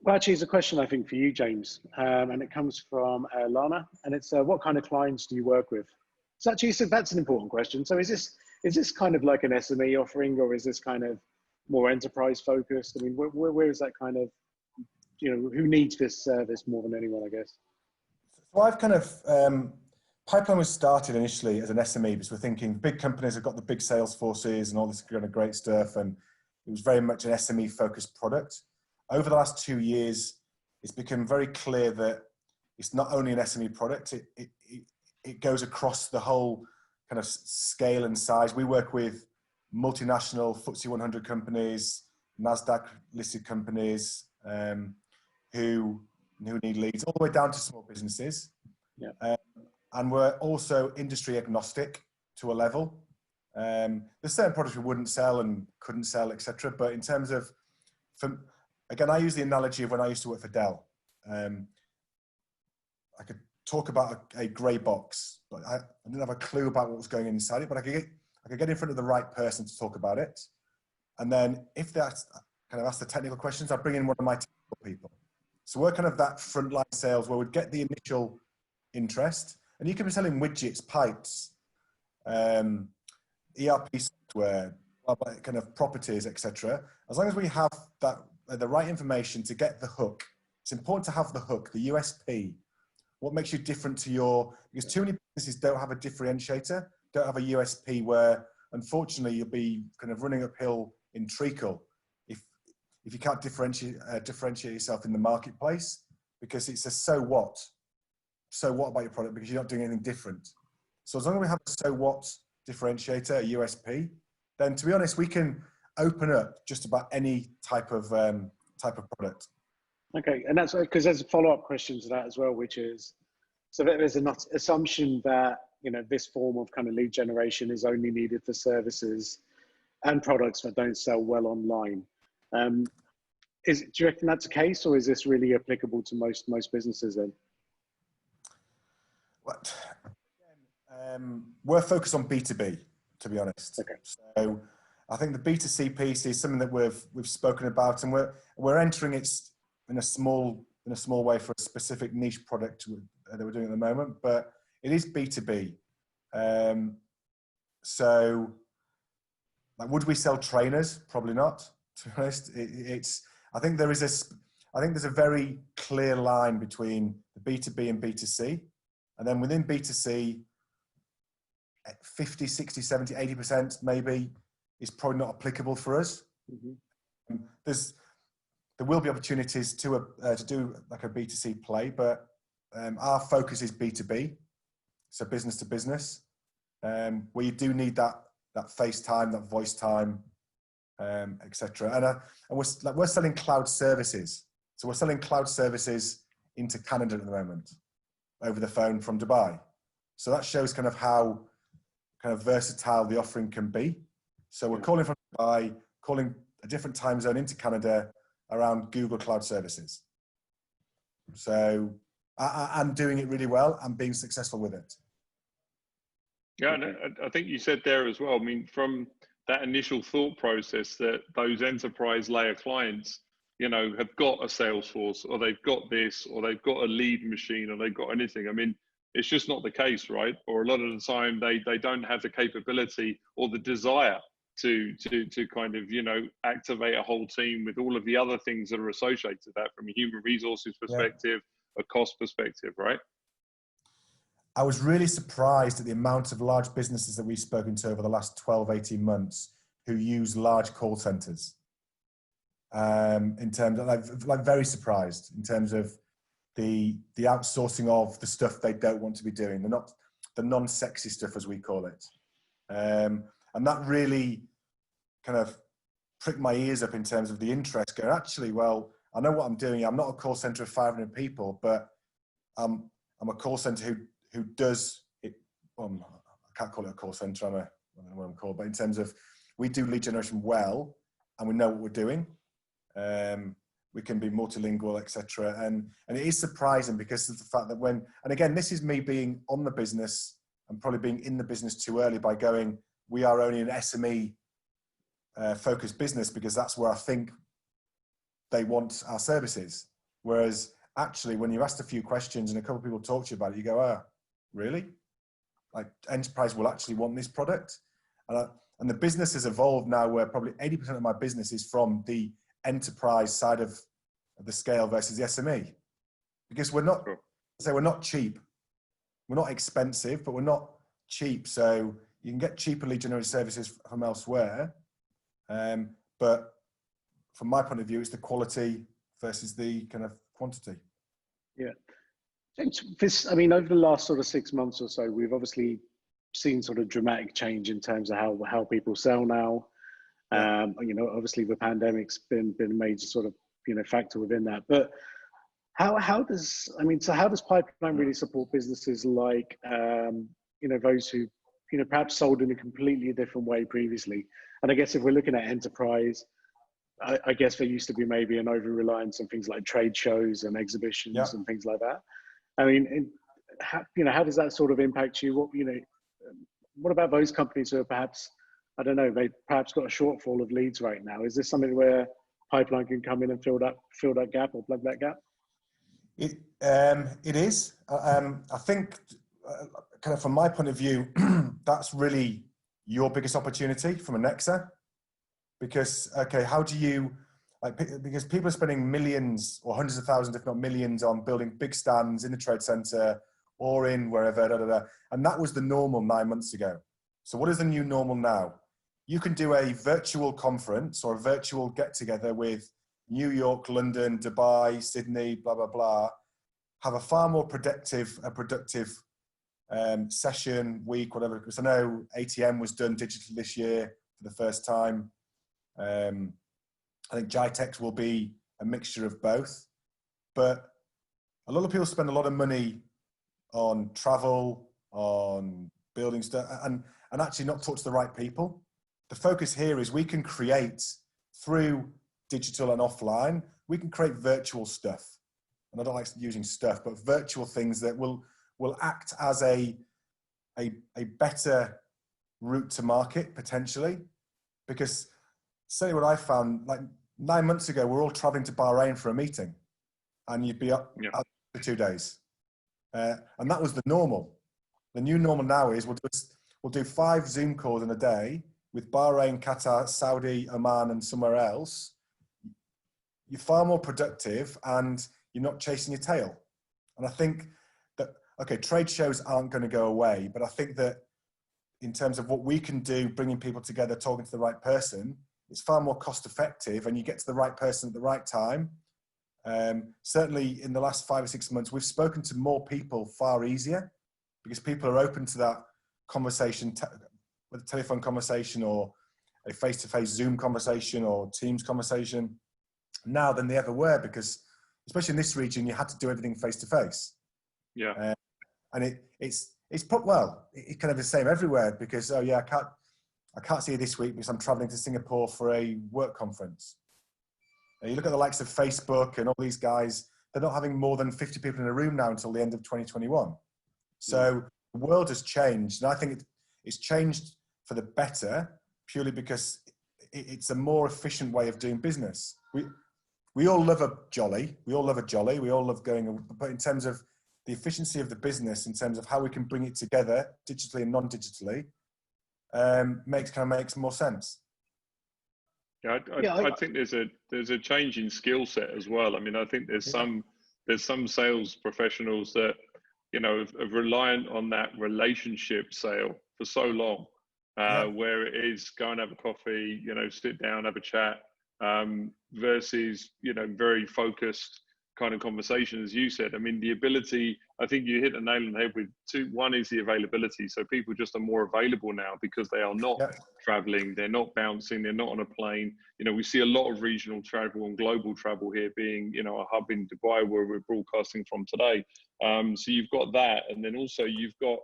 Well, actually, it's a question I think for you, James, and it comes from Lana, and it's what kind of clients do you work with? So actually, that's an important question. So is this kind of like an SME offering, or is this kind of more enterprise focused? I mean, where is that kind of, you know, who needs this service more than anyone, I guess? So I've kind of, Pipeline was started initially as an SME, because we're thinking big companies have got the big sales forces and all this kind of great stuff. And it was very much an SME focused product. Over the last 2 years, it's become very clear that it's not only an SME product, it goes across the whole kind of scale and size. We work with multinational FTSE 100 companies, NASDAQ listed companies, who need leads, all the way down to small businesses. Yeah. And we're also industry agnostic to a level. There's certain products we wouldn't sell and couldn't sell, etc. But in terms of, again, I use the analogy of when I used to work for Dell. I could talk about a grey box, but I didn't have a clue about what was going inside it, but I could get in front of the right person to talk about it. And then if that's kind of ask the technical questions, I'd bring in one of my technical people. So we're kind of that frontline sales where we'd get the initial interest, and you can be selling widgets, pipes, ERP software, kind of properties, etc. As long as we have the right information to get the hook, it's important to have the hook, the USP. What makes you different to because too many businesses don't have a differentiator, don't have a USP where, unfortunately, you'll be kind of running uphill in treacle if you can't differentiate yourself in the marketplace, because it's a so what about your product, because you're not doing anything different. So as long as we have a so what differentiator, a USP, then to be honest, we can open up just about any type of product. Okay, and that's because there's a follow-up question to that as well, which is, so there's an assumption that, you know, this form of kind of lead generation is only needed for services and products that don't sell well online. Do you reckon that's the case, or is this really applicable to most businesses then? We're focused on B2B, to be honest. Okay. So I think the B2C piece is something that we've spoken about, and we're entering it in a small way for a specific niche product that we're doing at the moment, but it is B2B. So, like, would we sell trainers? Probably not. To be honest, I think there's a very clear line between the B2B and B2C, and then within B2C, 50, 60, 70, 80% maybe is probably not applicable for us. Mm-hmm. There will be opportunities to do like a B2C play, but our focus is B2B, so business to business, where you do need that face time, that voice time, etc. And we're selling cloud services, so we're selling cloud services into Canada at the moment over the phone from Dubai. So that shows kind of how kind of versatile the offering can be. So we're calling from Dubai, calling a different time zone into Canada around Google Cloud Services. So I'm doing it really well. I'm being successful with it. Yeah, and I think you said there as well, I mean, from that initial thought process that those enterprise layer clients, you know, have got a Salesforce, or they've got this, or they've got a lead machine, or they've got anything. I mean, it's just not the case, right? Or a lot of the time they don't have the capability or the desire to kind of, you know, activate a whole team with all of the other things that are associated with that from a human resources perspective, a cost perspective, right? I was really surprised at the amount of large businesses that we've spoken to over the last 12, 18 months who use large call centers. In terms of, like very surprised in terms of the outsourcing of the stuff they don't want to be doing. They're not the non-sexy stuff, as we call it. And that really kind of pricked my ears up in terms of the interest. Going, actually, well, I know what I'm doing. I'm not a call center of 500 people, but I'm a call center who does it. I can't call it a call center. I don't know what I'm called, but in terms of, we do lead generation well, and we know what we're doing. We can be multilingual, etc. And it is surprising because of the fact that and again, this is me being on the business and probably being in the business too early by going, we are only an SME focused business because that's where I think they want our services. Whereas actually, when you asked a few questions and a couple of people talk to you about it, you go, really? Like, enterprise will actually want this product? And the business has evolved now where probably 80% of my business is from the enterprise side of the scale versus the SME, because we're not cheap, we're not expensive, but we're not cheap. So you can get cheaper lead generated services from elsewhere, but from my point of view, it's the quality versus the kind of quantity. Yeah, I mean, over the last sort of 6 months or so, we've obviously seen sort of dramatic change in terms of how people sell now. You know, obviously the pandemic's been a major sort of, you know, factor within that. But how does Pipeline really support businesses like, you know, those who, you know, perhaps sold in a completely different way previously? And I guess if we're looking at enterprise, I guess there used to be maybe an over-reliance on things like trade shows and exhibitions and things like that. I mean, how does that sort of impact you? What about those companies who are perhaps, I don't know, they perhaps got a shortfall of leads right now? Is this something where pipeline can come in and fill that gap or plug that gap? It is. I think, kind of from my point of view, that's really your biggest opportunity from a Nexa. Because, okay, how do you, because people are spending millions or hundreds of thousands, if not millions, on building big stands in the trade center or in wherever, and that was the normal 9 months ago. So what is the new normal now? You can do a virtual conference or a virtual get-together with New York, London, Dubai, Sydney, blah, blah, blah, have a far more productive session, week, whatever. Because I know ATM was done digitally this year for the first time. I think GITEX will be a mixture of both, but a lot of people spend a lot of money on travel, on building stuff, and actually not talk to the right people. The focus here is we can create through digital and offline, we can create virtual stuff. And I don't like using stuff, but virtual things that will act as a better route to market potentially. Because certainly what I found, like 9 months ago, we're all traveling to Bahrain for a meeting and you'd be up for 2 days. And that was the normal. The new normal now is we'll do 5 Zoom calls in a day with Bahrain, Qatar, Saudi, Oman, and somewhere else. You're far more productive and you're not chasing your tail. And I think that, okay, trade shows aren't going to go away, but I think that in terms of what we can do, bringing people together, talking to the right person, it's far more cost effective and you get to the right person at the right time. Certainly in the last 5 or 6 months, we've spoken to more people far easier because people are open to that conversation, with a telephone conversation or a face-to-face Zoom conversation or Teams conversation now than they ever were, because especially in this region, you had to do everything face-to-face. Yeah. And it's kind of the same everywhere because, oh yeah, I can't see you this week because I'm traveling to Singapore for a work conference. You look at the likes of Facebook and all these guys, they're not having more than 50 people in a room now until the end of 2021. So the world has changed. And I think it's changed for the better purely because it's a more efficient way of doing business. We all love a jolly. We all love going, but in terms of the efficiency of the business, in terms of how we can bring it together digitally and non-digitally, makes more sense. Yeah, I think there's a change in skill set as well. I mean, I think there's some sales professionals that, you know, are reliant on that relationship sale for so long, where it is go and have a coffee, you know, sit down, have a chat, versus, you know, very focused kind of conversation, as you said. I mean, the ability, I think you hit the nail on the head with two. One is the availability. So people just are more available now because they are not traveling, they're not bouncing, they're not on a plane. You know, we see a lot of regional travel and global travel here being, you know, a hub in Dubai where we're broadcasting from today. So you've got that. And then also you've got,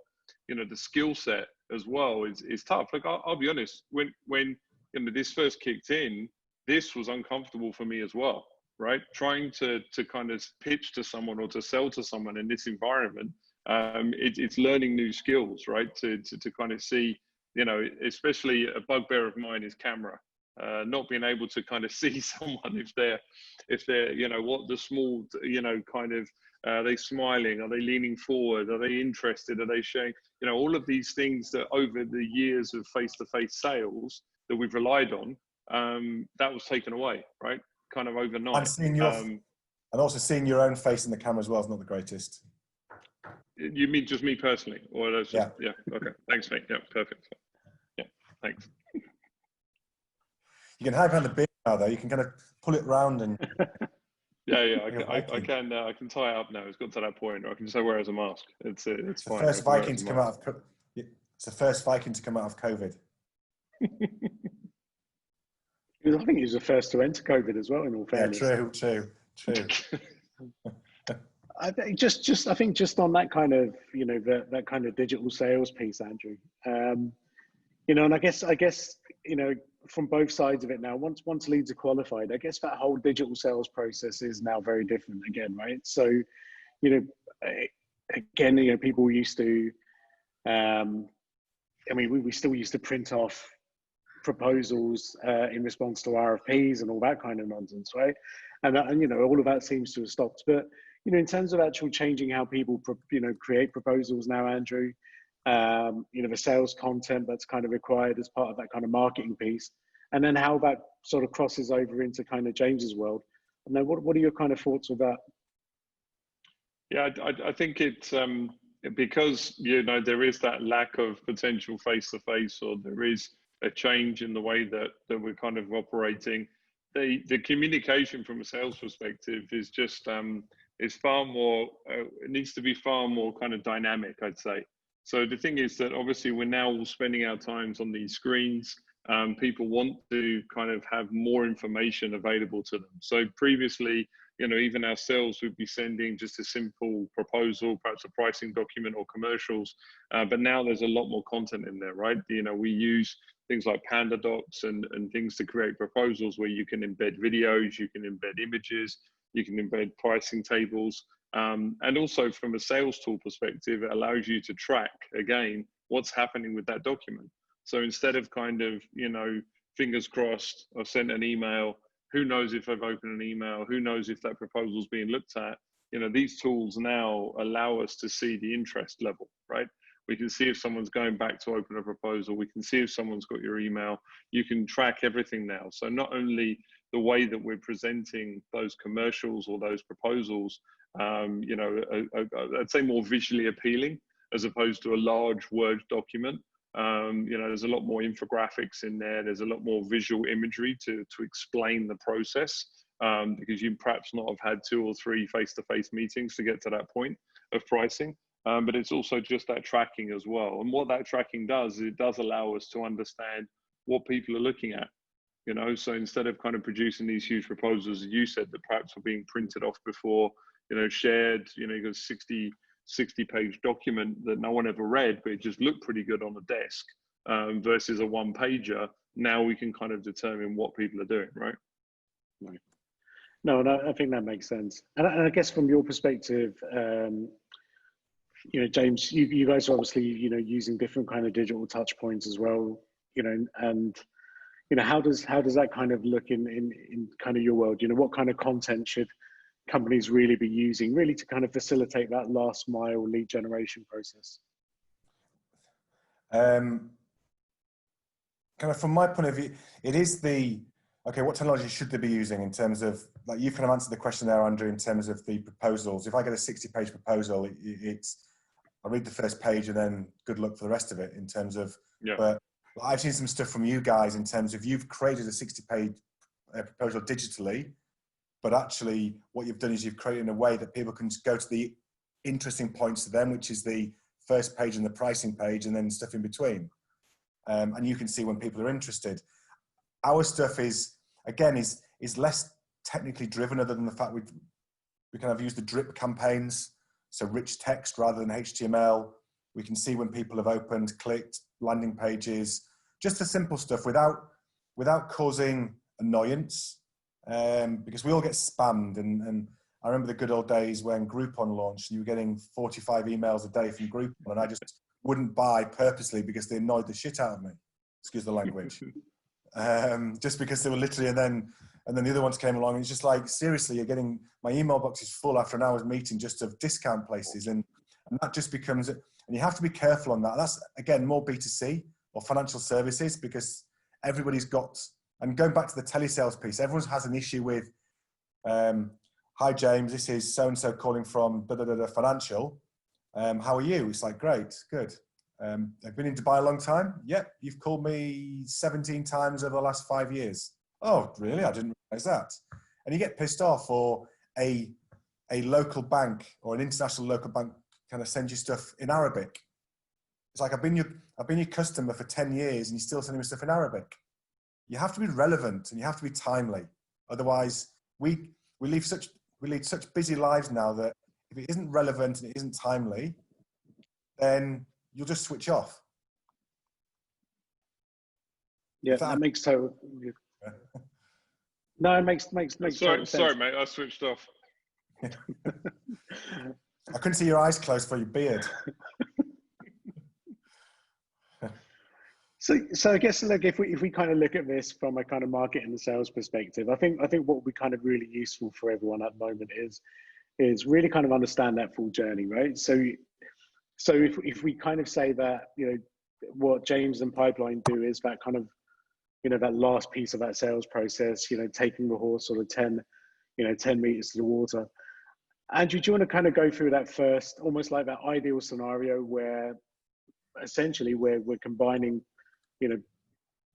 you know, the skill set as well is tough. Like, I'll be honest, when you know, this first kicked in, this was uncomfortable for me as well. Right, trying to kind of pitch to someone or to sell to someone in this environment, it's learning new skills, right? To kind of see, you know, especially a bugbear of mine is camera, not being able to kind of see someone if they're, you know, what the small, you know, kind of, are they smiling? Are they leaning forward? Are they interested? Are they sharing? You know, all of these things that over the years of face-to-face sales that we've relied on, that was taken away, right? Kind of overnight. And seeing and also seeing your own face in the camera as well is not the greatest. You mean just me personally, or that's just, yeah? Okay, thanks, mate. Yeah, perfect. Yeah, thanks. You can hide behind the beard now, though. You can kind of pull it round and. I can tie it up now. It's got to that point, or I can just wear it as a mask. It's fine. It's the first Viking to come out of. It's the first Viking to come out of COVID. I think he was the first to enter COVID as well, in all fairness. Yeah, true. I think just on that kind of, you know, that kind of digital sales piece, Andrew. You know, and I guess you know, from both sides of it now, once leads are qualified, I guess that whole digital sales process is now very different again, right? So, you know, again, you know, people used to, I mean, we still used to print off proposals in response to RFPs and all that kind of nonsense, right? And you know, all of that seems to have stopped. But you know, in terms of actual changing how people you know, create proposals now, Andrew, you know, the sales content that's kind of required as part of that kind of marketing piece, and then how that sort of crosses over into kind of James's world. And then what are your kind of thoughts with that? Yeah, I think it's because, you know, there is that lack of potential face-to-face, or there is a change in the way that we're kind of operating. The communication from a sales perspective is just is far more. It needs to be far more kind of dynamic, I'd say. So the thing is that obviously we're now all spending our times on these screens. People want to kind of have more information available to them. So previously, you know, even ourselves would be sending just a simple proposal, perhaps a pricing document or commercials. But now there's a lot more content in there, right? You know, we use things like Panda Docs and things to create proposals where you can embed videos, you can embed images, you can embed pricing tables. And also from a sales tool perspective, it allows you to track, again, what's happening with that document. So instead of kind of, you know, fingers crossed, I've sent an email, who knows if I've opened an email, who knows if that proposal is being looked at. You know, these tools now allow us to see the interest level, right? We can see if someone's going back to open a proposal. We can see if someone's got your email. You can track everything now. So not only the way that we're presenting those commercials or those proposals, you know, I'd say more visually appealing as opposed to a large Word document. You know, there's a lot more infographics in there. There's a lot more visual imagery to explain the process, because you perhaps not have had 2 or 3 face-to-face meetings to get to that point of pricing. But it's also just that tracking as well. And what that tracking does, is it does allow us to understand what people are looking at. You know, so instead of kind of producing these huge proposals, as you said, that perhaps were being printed off before, you know, shared, you know, you got a 60-page document that no one ever read, but it just looked pretty good on the desk, versus a 1-pager. Now we can kind of determine what people are doing, right? Right. No, I think that makes sense. And I guess from your perspective, you know, James, you guys are obviously, you know, using different kind of digital touch points as well, you know, and, you know, how does that kind of look in kind of your world? You know, what kind of content should companies really be using really to kind of facilitate that last mile lead generation process? Kind of from my point of view, it is okay, what technology should they be using in terms of, like you've kind of answered the question there, Andrew, in terms of the proposals. If I get a 60-page proposal, I read the first page and then good luck for the rest of it in terms of, yeah. But I've seen some stuff from you guys in terms of you've created a 60-page proposal digitally, but actually what you've done is you've created in a way that people can go to the interesting points to them, which is the first page and the pricing page and then stuff in between. And you can see when people are interested. Our stuff is less technically driven, other than the fact we kind of use the drip campaigns. So rich text rather than HTML. We can see when people have opened, clicked, landing pages, just the simple stuff without causing annoyance. Because we all get spammed, and I remember the good old days when Groupon launched. You were getting 45 emails a day from Groupon, and I just wouldn't buy purposely because they annoyed the shit out of me. Excuse the language. Just because they were literally, and then the other ones came along, and it's just like, seriously, you're getting, my email box is full after an hour's meeting just of discount places, and that just becomes, and you have to be careful on that. That's again more B2C or financial services, because everybody's got. And going back to the telesales piece, everyone has an issue with, hi James, this is so-and-so calling from financial. How are you? It's like, great, good. I've been in Dubai a long time. Yep, you've called me 17 times over the last 5 years. Oh, really? I didn't realize that. And you get pissed off, or a local bank or an international local bank kind of sends you stuff in Arabic. It's like, I've been your customer for 10 years and you're still sending me stuff in Arabic. You have to be relevant and you have to be timely. Otherwise, we lead such busy lives now that if it isn't relevant and it isn't timely, then you'll just switch off. Yeah, that makes total. No, it makes total sense. Sorry, mate, I switched off. I couldn't see your eyes closed for your beard. So I guess, look, if we kind of look at this from a kind of market and sales perspective, I think what would be kind of really useful for everyone at the moment is really kind of understand that full journey, right? So if we kind of say that, you know, what James and Pipeline do is that kind of, you know, that last piece of that sales process, you know, taking the horse sort of 10 meters to the water. Andrew, do you want to kind of go through that first, almost like that ideal scenario where essentially we're combining, you know,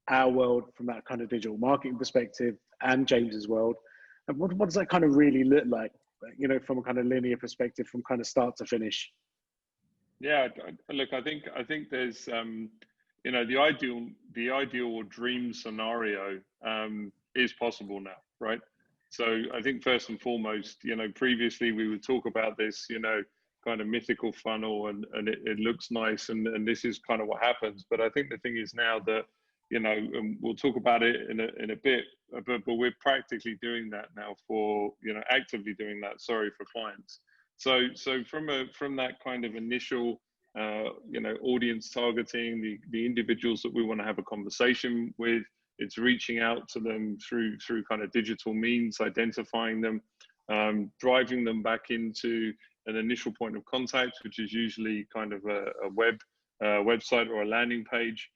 our world from that kind of digital marketing perspective and James's world, and what does that kind of really look like, you know, from a kind of linear perspective, from kind of start to finish? Yeah, look, I think there's you know, the ideal or dream scenario is possible now, right? So I think first and foremost, you know, previously we would talk about this, you know, kind of mythical funnel, and it looks nice, and this is kind of what happens. But I think the thing is now that, you know, and we'll talk about it in a bit, but we're practically doing that now for, you know, actively doing that, sorry, for clients. So from that kind of initial, you know, audience targeting, the individuals that we want to have a conversation with, it's reaching out to them through kind of digital means, identifying them, driving them back into an initial point of contact, which is usually kind of a website or a landing page.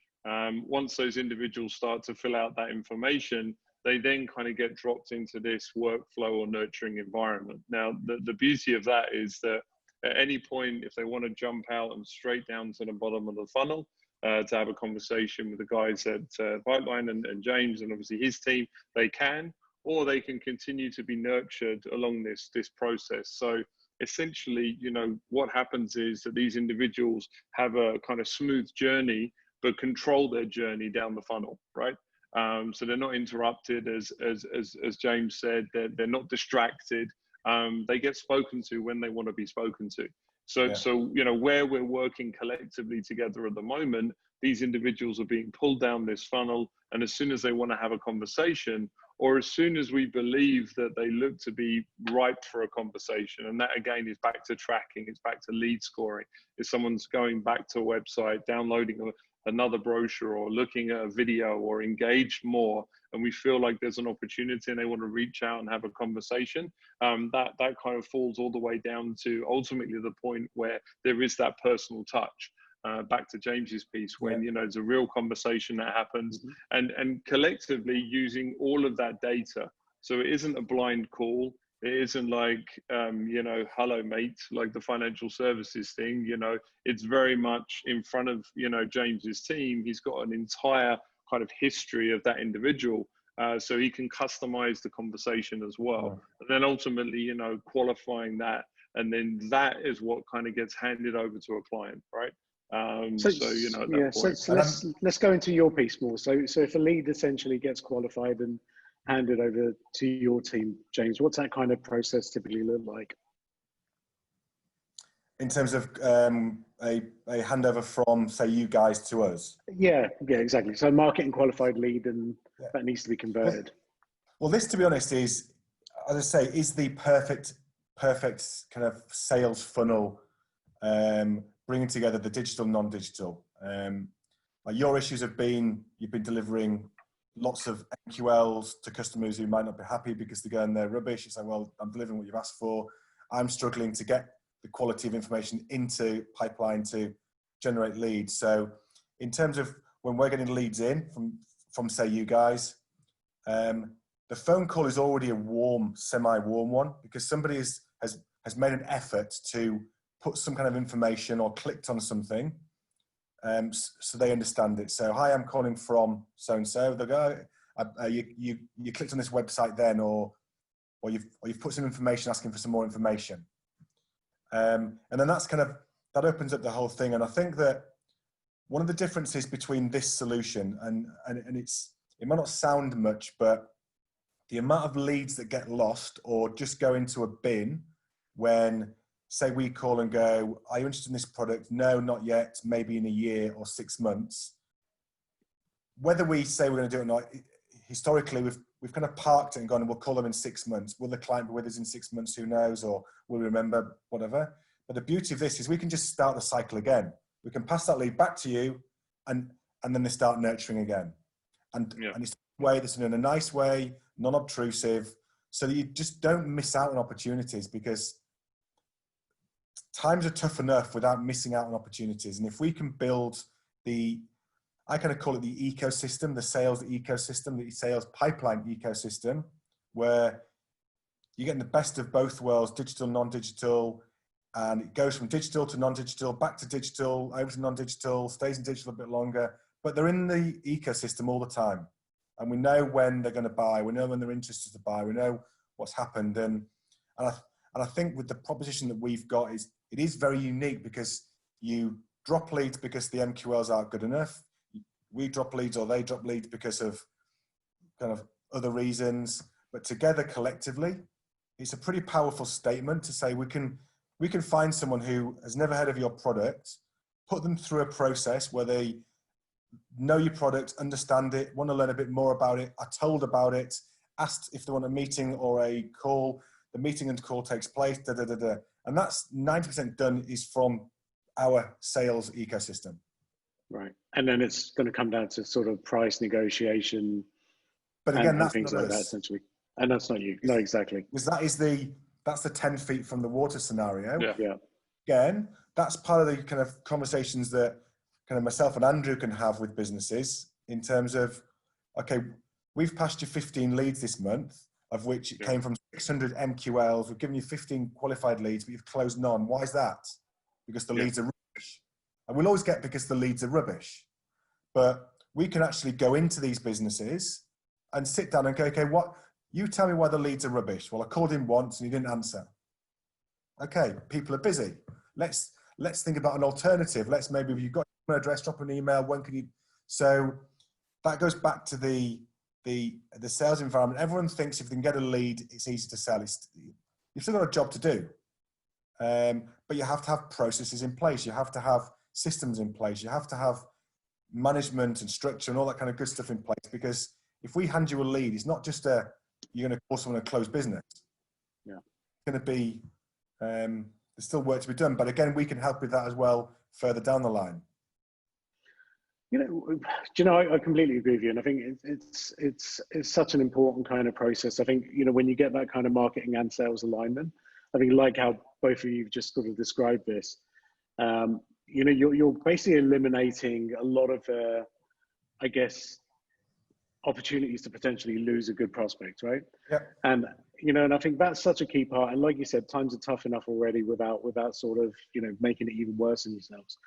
Once those individuals start to fill out that information, they then kind of get dropped into this workflow or nurturing environment. Now, the beauty of that is that at any point, if they want to jump out and straight down to the bottom of the funnel to have a conversation with the guys at Pipeline and James and obviously his team, they can, or they can continue to be nurtured along this process. So essentially, you know, what happens is that these individuals have a kind of smooth journey, but control their journey down the funnel, right? So they're not interrupted, as James said. They're not distracted. They get spoken to when they want to be spoken to. So you know, where we're working collectively together at the moment, these individuals are being pulled down this funnel, and as soon as they want to have a conversation, or as soon as we believe that they look to be ripe for a conversation, and that again is back to tracking, it's back to lead scoring. If someone's going back to a website, downloading another brochure, or looking at a video, or engaged more, and we feel like there's an opportunity and they want to reach out and have a conversation, that kind of falls all the way down to ultimately the point where there is that personal touch. Back to James's piece, when you know, there's a real conversation that happens, and collectively using all of that data. So it isn't a blind call. It isn't like you know, hello mate, like the financial services thing. You know, it's very much in front of, you know, James's team. He's got an entire kind of history of that individual, so he can customize the conversation as well. And then ultimately, you know, qualifying that, and then that is what kind of gets handed over to a client, right? So you know, at that point. So let's go into your piece more. So if a lead essentially gets qualified and handed over to your team, James, what's that kind of process typically look like? In terms of a handover from, say, you guys to us? Yeah, exactly. So marketing qualified lead, and that needs to be converted. Well, this, to be honest, is, as I say, is the perfect kind of sales funnel, bringing together the digital, non-digital. Like your issues have been, you've been delivering lots of MQLs to customers who might not be happy because they're going, they're rubbish. It's like, well, I'm delivering what you've asked for. I'm struggling to get the quality of information into Pipeline to generate leads. So in terms of when we're getting leads in from say you guys, the phone call is already a warm, semi-warm one, because somebody has made an effort to put some kind of information or clicked on something, so they understand it. So, hi, I'm calling from so-and-so. They'll go, you clicked on this website then, or you've put some information asking for some more information. And then that opens up the whole thing. And I think that one of the differences between this solution and it might not sound much, but the amount of leads that get lost or just go into a bin when, say, we call and go, are you interested in this product? No, not yet, maybe in a year or 6 months. whether we say we're going to do it or not, historically we've kind of parked it and gone, and we'll call them in 6 months. Will the client be with us in 6 months? Who knows? Or will we remember? Whatever. But the beauty of this is we can just start the cycle again. We can pass that lead back to you, and then they start nurturing again. And it's a way that's in a nice way, non-obtrusive, so that you just don't miss out on opportunities, because times are tough enough without missing out on opportunities. And if we can build I kind of call it the ecosystem, the sales ecosystem, the sales pipeline ecosystem, where you're getting the best of both worlds, digital, non-digital, and it goes from digital to non-digital, back to digital, over to non-digital, stays in digital a bit longer, but they're in the ecosystem all the time. And we know when they're going to buy, we know when they're interested to buy, we know what's happened. And I think with the proposition that we've got, it is very unique, because you drop leads because the MQLs aren't good enough. We drop leads, or they drop leads because of kind of other reasons. But together, collectively, it's a pretty powerful statement to say we can find someone who has never heard of your product, put them through a process where they know your product, understand it, want to learn a bit more about it, are told about it, asked if they want a meeting or a call. The meeting and call takes place, and that's 90% done is from our sales ecosystem. Right. And then it's going to come down to sort of price negotiation. But again, that's things like that, essentially. And that's not you. No, exactly. Because that's the 10 feet from the water scenario. Yeah. Again, that's part of the kind of conversations that kind of myself and Andrew can have with businesses, in terms of, okay, we've passed you 15 leads this month, of which it came from 600 MQLs. We've given you 15 qualified leads, but you've closed none. Why is that? Because the leads are rubbish. And we'll always get because the leads are rubbish. But we can actually go into these businesses and sit down and go, okay, you tell me why the leads are rubbish. Well, I called him once and he didn't answer. Okay, people are busy. Let's think about an alternative. Maybe if you've got an address, drop an email. When can you? So that goes back to the sales environment. Everyone thinks if they can get a lead, it's easy to sell. You've still got a job to do, but you have to have processes in place. You have to have systems in place. You have to have management and structure and all that kind of good stuff in place. Because if we hand you a lead, it's not just you're going to call someone a closed business. Yeah, it's going to be there's still work to be done. But again, we can help with that as well further down the line. I completely agree with you, and I think it's such an important kind of process. I think when you get that kind of marketing and sales alignment, I think, like how both of you just sort of described this, you're basically eliminating a lot of I guess, opportunities to potentially lose a good prospect, right? Yeah. And I think that's such a key part. And like you said, times are tough enough already without sort of making it even worse on yourselves.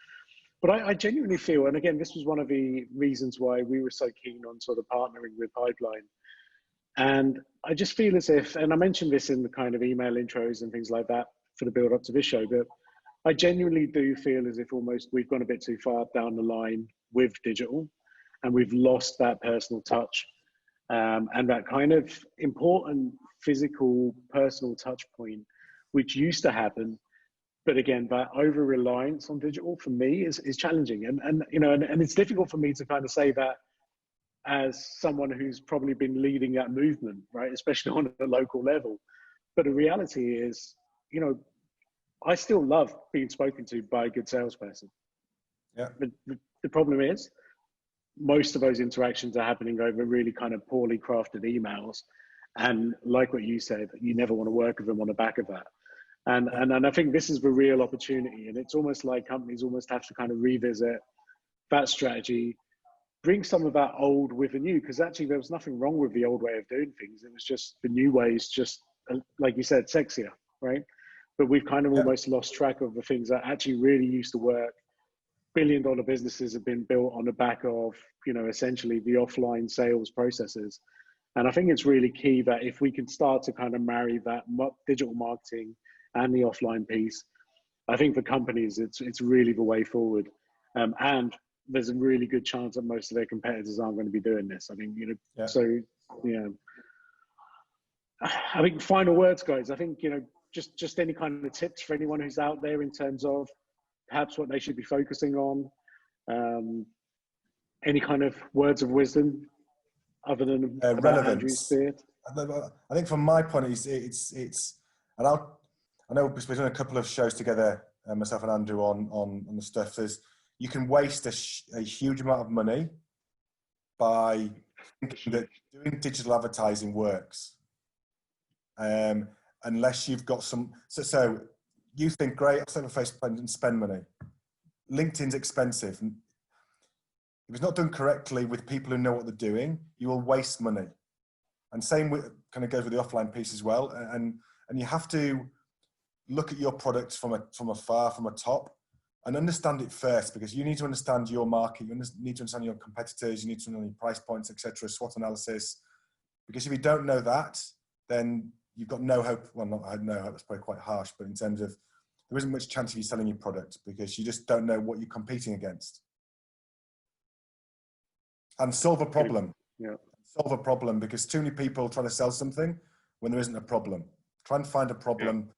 But I genuinely feel, and again, this was one of the reasons why we were so keen on sort of partnering with Pipeline. And I just feel as if, and I mentioned this in the kind of email intros and things like that for the build up to this show, but I genuinely do feel as if almost we've gone a bit too far down the line with digital, and we've lost that personal touch and that kind of important physical personal touch point, which used to happen. But again, that over reliance on digital for me is challenging, and it's difficult for me to kind of say that as someone who's probably been leading that movement, right, especially on a local level. But the reality is, I still love being spoken to by a good salesperson. Yeah. But the problem is, most of those interactions are happening over really kind of poorly crafted emails, and like what you said, you never want to work with them on the back of that. And I think this is the real opportunity, and it's almost like companies almost have to kind of revisit that strategy, bring some of that old with the new, because actually there was nothing wrong with the old way of doing things. It was just the new way is just, like you said, sexier, right? But we've kind of almost lost track of the things that actually really used to work. Billion-dollar businesses have been built on the back of, essentially the offline sales processes. And I think it's really key that if we can start to kind of marry that digital marketing and the offline piece, I think for companies, it's really the way forward. And there's a really good chance that most of their competitors aren't going to be doing this. I mean, so, I think final words, guys. I think, just any kind of tips for anyone who's out there in terms of perhaps what they should be focusing on. Any kind of words of wisdom other than about Andrew's relevance. beard? I think from my point, it's and I know we've done a couple of shows together, myself and Andrew on the stuff. You can waste a huge amount of money by thinking that doing digital advertising works, unless you've got some. So you think, great, I'll set up a Facebook page and spend money. LinkedIn's expensive. If it's not done correctly with people who know what they're doing, you will waste money. And same with, kind of goes with the offline piece as well. And you have to look at your products from afar, from a top, and understand it first, because you need to understand your market, you need to understand your competitors, you need to know your price points, etc., SWOT analysis. Because if you don't know that, then you've got no hope. Well, not no hope, that's probably quite harsh, but in terms of there isn't much chance of you selling your product because you just don't know what you're competing against. And solve a problem. Yeah. Solve a problem, because too many people try to sell something when there isn't a problem. Try and find a problem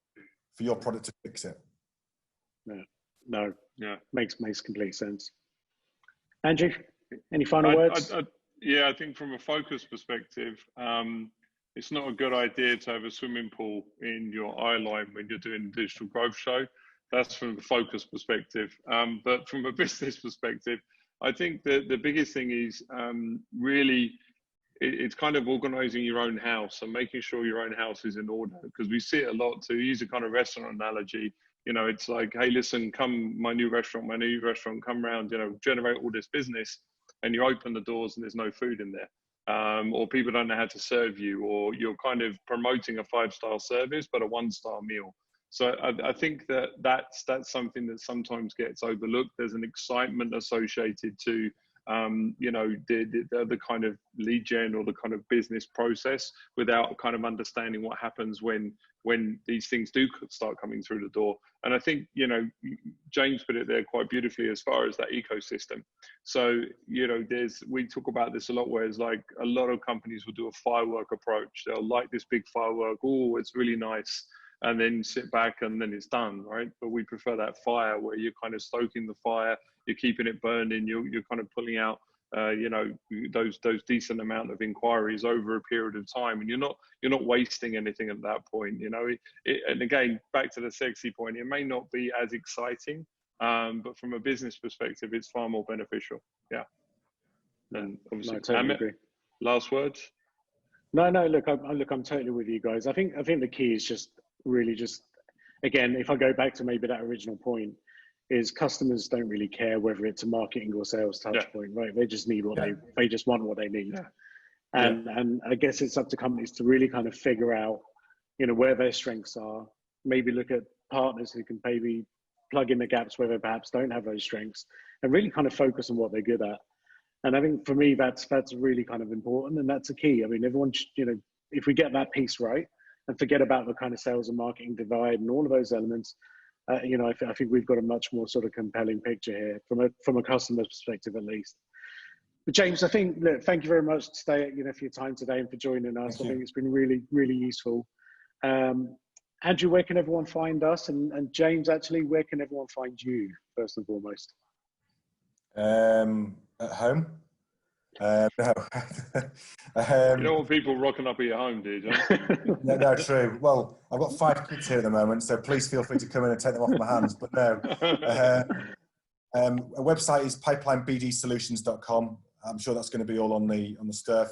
for your product to fix it. No. Makes complete sense. Andrew, any final words? I think from a focus perspective, it's not a good idea to have a swimming pool in your eye line when you're doing a digital growth show. That's from the focus perspective. But from a business perspective, I think the biggest thing is really it's kind of organizing your own house and making sure your own house is in order, because we see it a lot. To use a kind of restaurant analogy, it's like, hey, listen, come my new restaurant, come round, generate all this business, and you open the doors and there's no food in there, or people don't know how to serve you, or you're kind of promoting a 5-star service but a 1-star meal. So I think that's something that sometimes gets overlooked. There's an excitement associated to the kind of lead gen or the kind of business process, without kind of understanding what happens when these things do start coming through the door. And I think, James put it there quite beautifully as far as that ecosystem. So, we talk about this a lot, where it's like a lot of companies will do a firework approach. They'll light this big firework. Oh, it's really nice. And then sit back and then it's done, right? But we prefer that fire where you're kind of stoking the fire, you're keeping it burning, you're kind of pulling out, those decent amount of inquiries over a period of time, and you're not wasting anything at that point, and again, back to the sexy point, it may not be as exciting, but from a business perspective, it's far more beneficial. Yeah. And obviously, no, I totally agree. Last words? No, look, I'm totally with you guys. I think the key is really again, if I go back to maybe that original point, is customers don't really care whether it's a marketing or sales touch point, right? They just need they just want what they need. And I guess it's up to companies to really kind of figure out, where their strengths are, maybe look at partners who can maybe plug in the gaps where they perhaps don't have those strengths, and really kind of focus on what they're good at. And I think for me, that's really kind of important, and that's a key. I mean, everyone, if we get that piece right and forget about the kind of sales and marketing divide and all of those elements, I think we've got a much more sort of compelling picture here from a customer's perspective, at least. But James, I think, look, thank you very much for your time today and for joining us. I think it's been really, really useful. Andrew, where can everyone find us? And James, actually, where can everyone find you, first and foremost? At home. No. You don't want people rocking up at your home, do you? No, true. Well, I've got 5 kids here at the moment, so please feel free to come in and take them off my hands. But no, our website is pipelinebdsolutions.com. I'm sure that's going to be all on the stuff.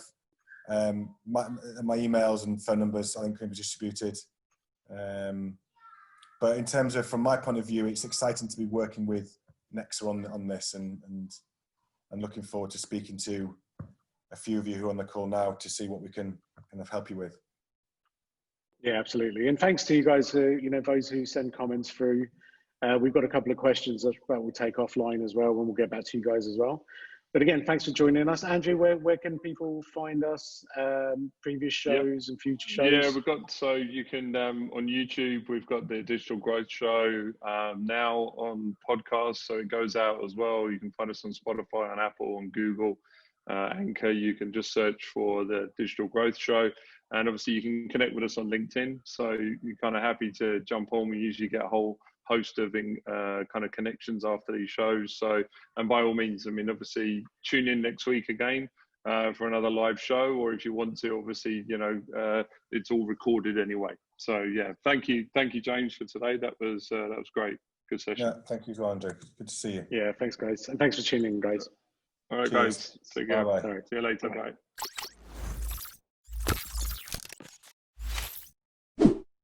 My emails and phone numbers, I think, can be distributed. But in terms of, from my point of view, it's exciting to be working with Nexa on this, and looking forward to speaking to a few of you who are on the call now to see what we can kind of help you with. Yeah, absolutely. And thanks to you guys, those who send comments through. We've got a couple of questions that we'll take offline as well, and we'll get back to you guys as well. But again, thanks for joining us. Andrew, where can people find us, previous shows and future shows? Yeah, so you can, on YouTube, we've got the Digital Growth Show now on podcasts, so it goes out as well. You can find us on Spotify, on Apple, on Google, Anchor. You can just search for the Digital Growth Show. And obviously you can connect with us on LinkedIn. So you're kind of happy to jump on. We usually get a whole host of kind of connections after these shows. So, and by all means, I mean, obviously tune in next week again for another live show, or if you want to, obviously, you know, it's all recorded anyway. So yeah, thank you, James, for today. That was great. Good session. Yeah, thank you, Andrew. Good to see you. Yeah, thanks, guys, and thanks for tuning in, guys. All right, Cheers. guys. Take care. Bye-bye. See you later. Bye.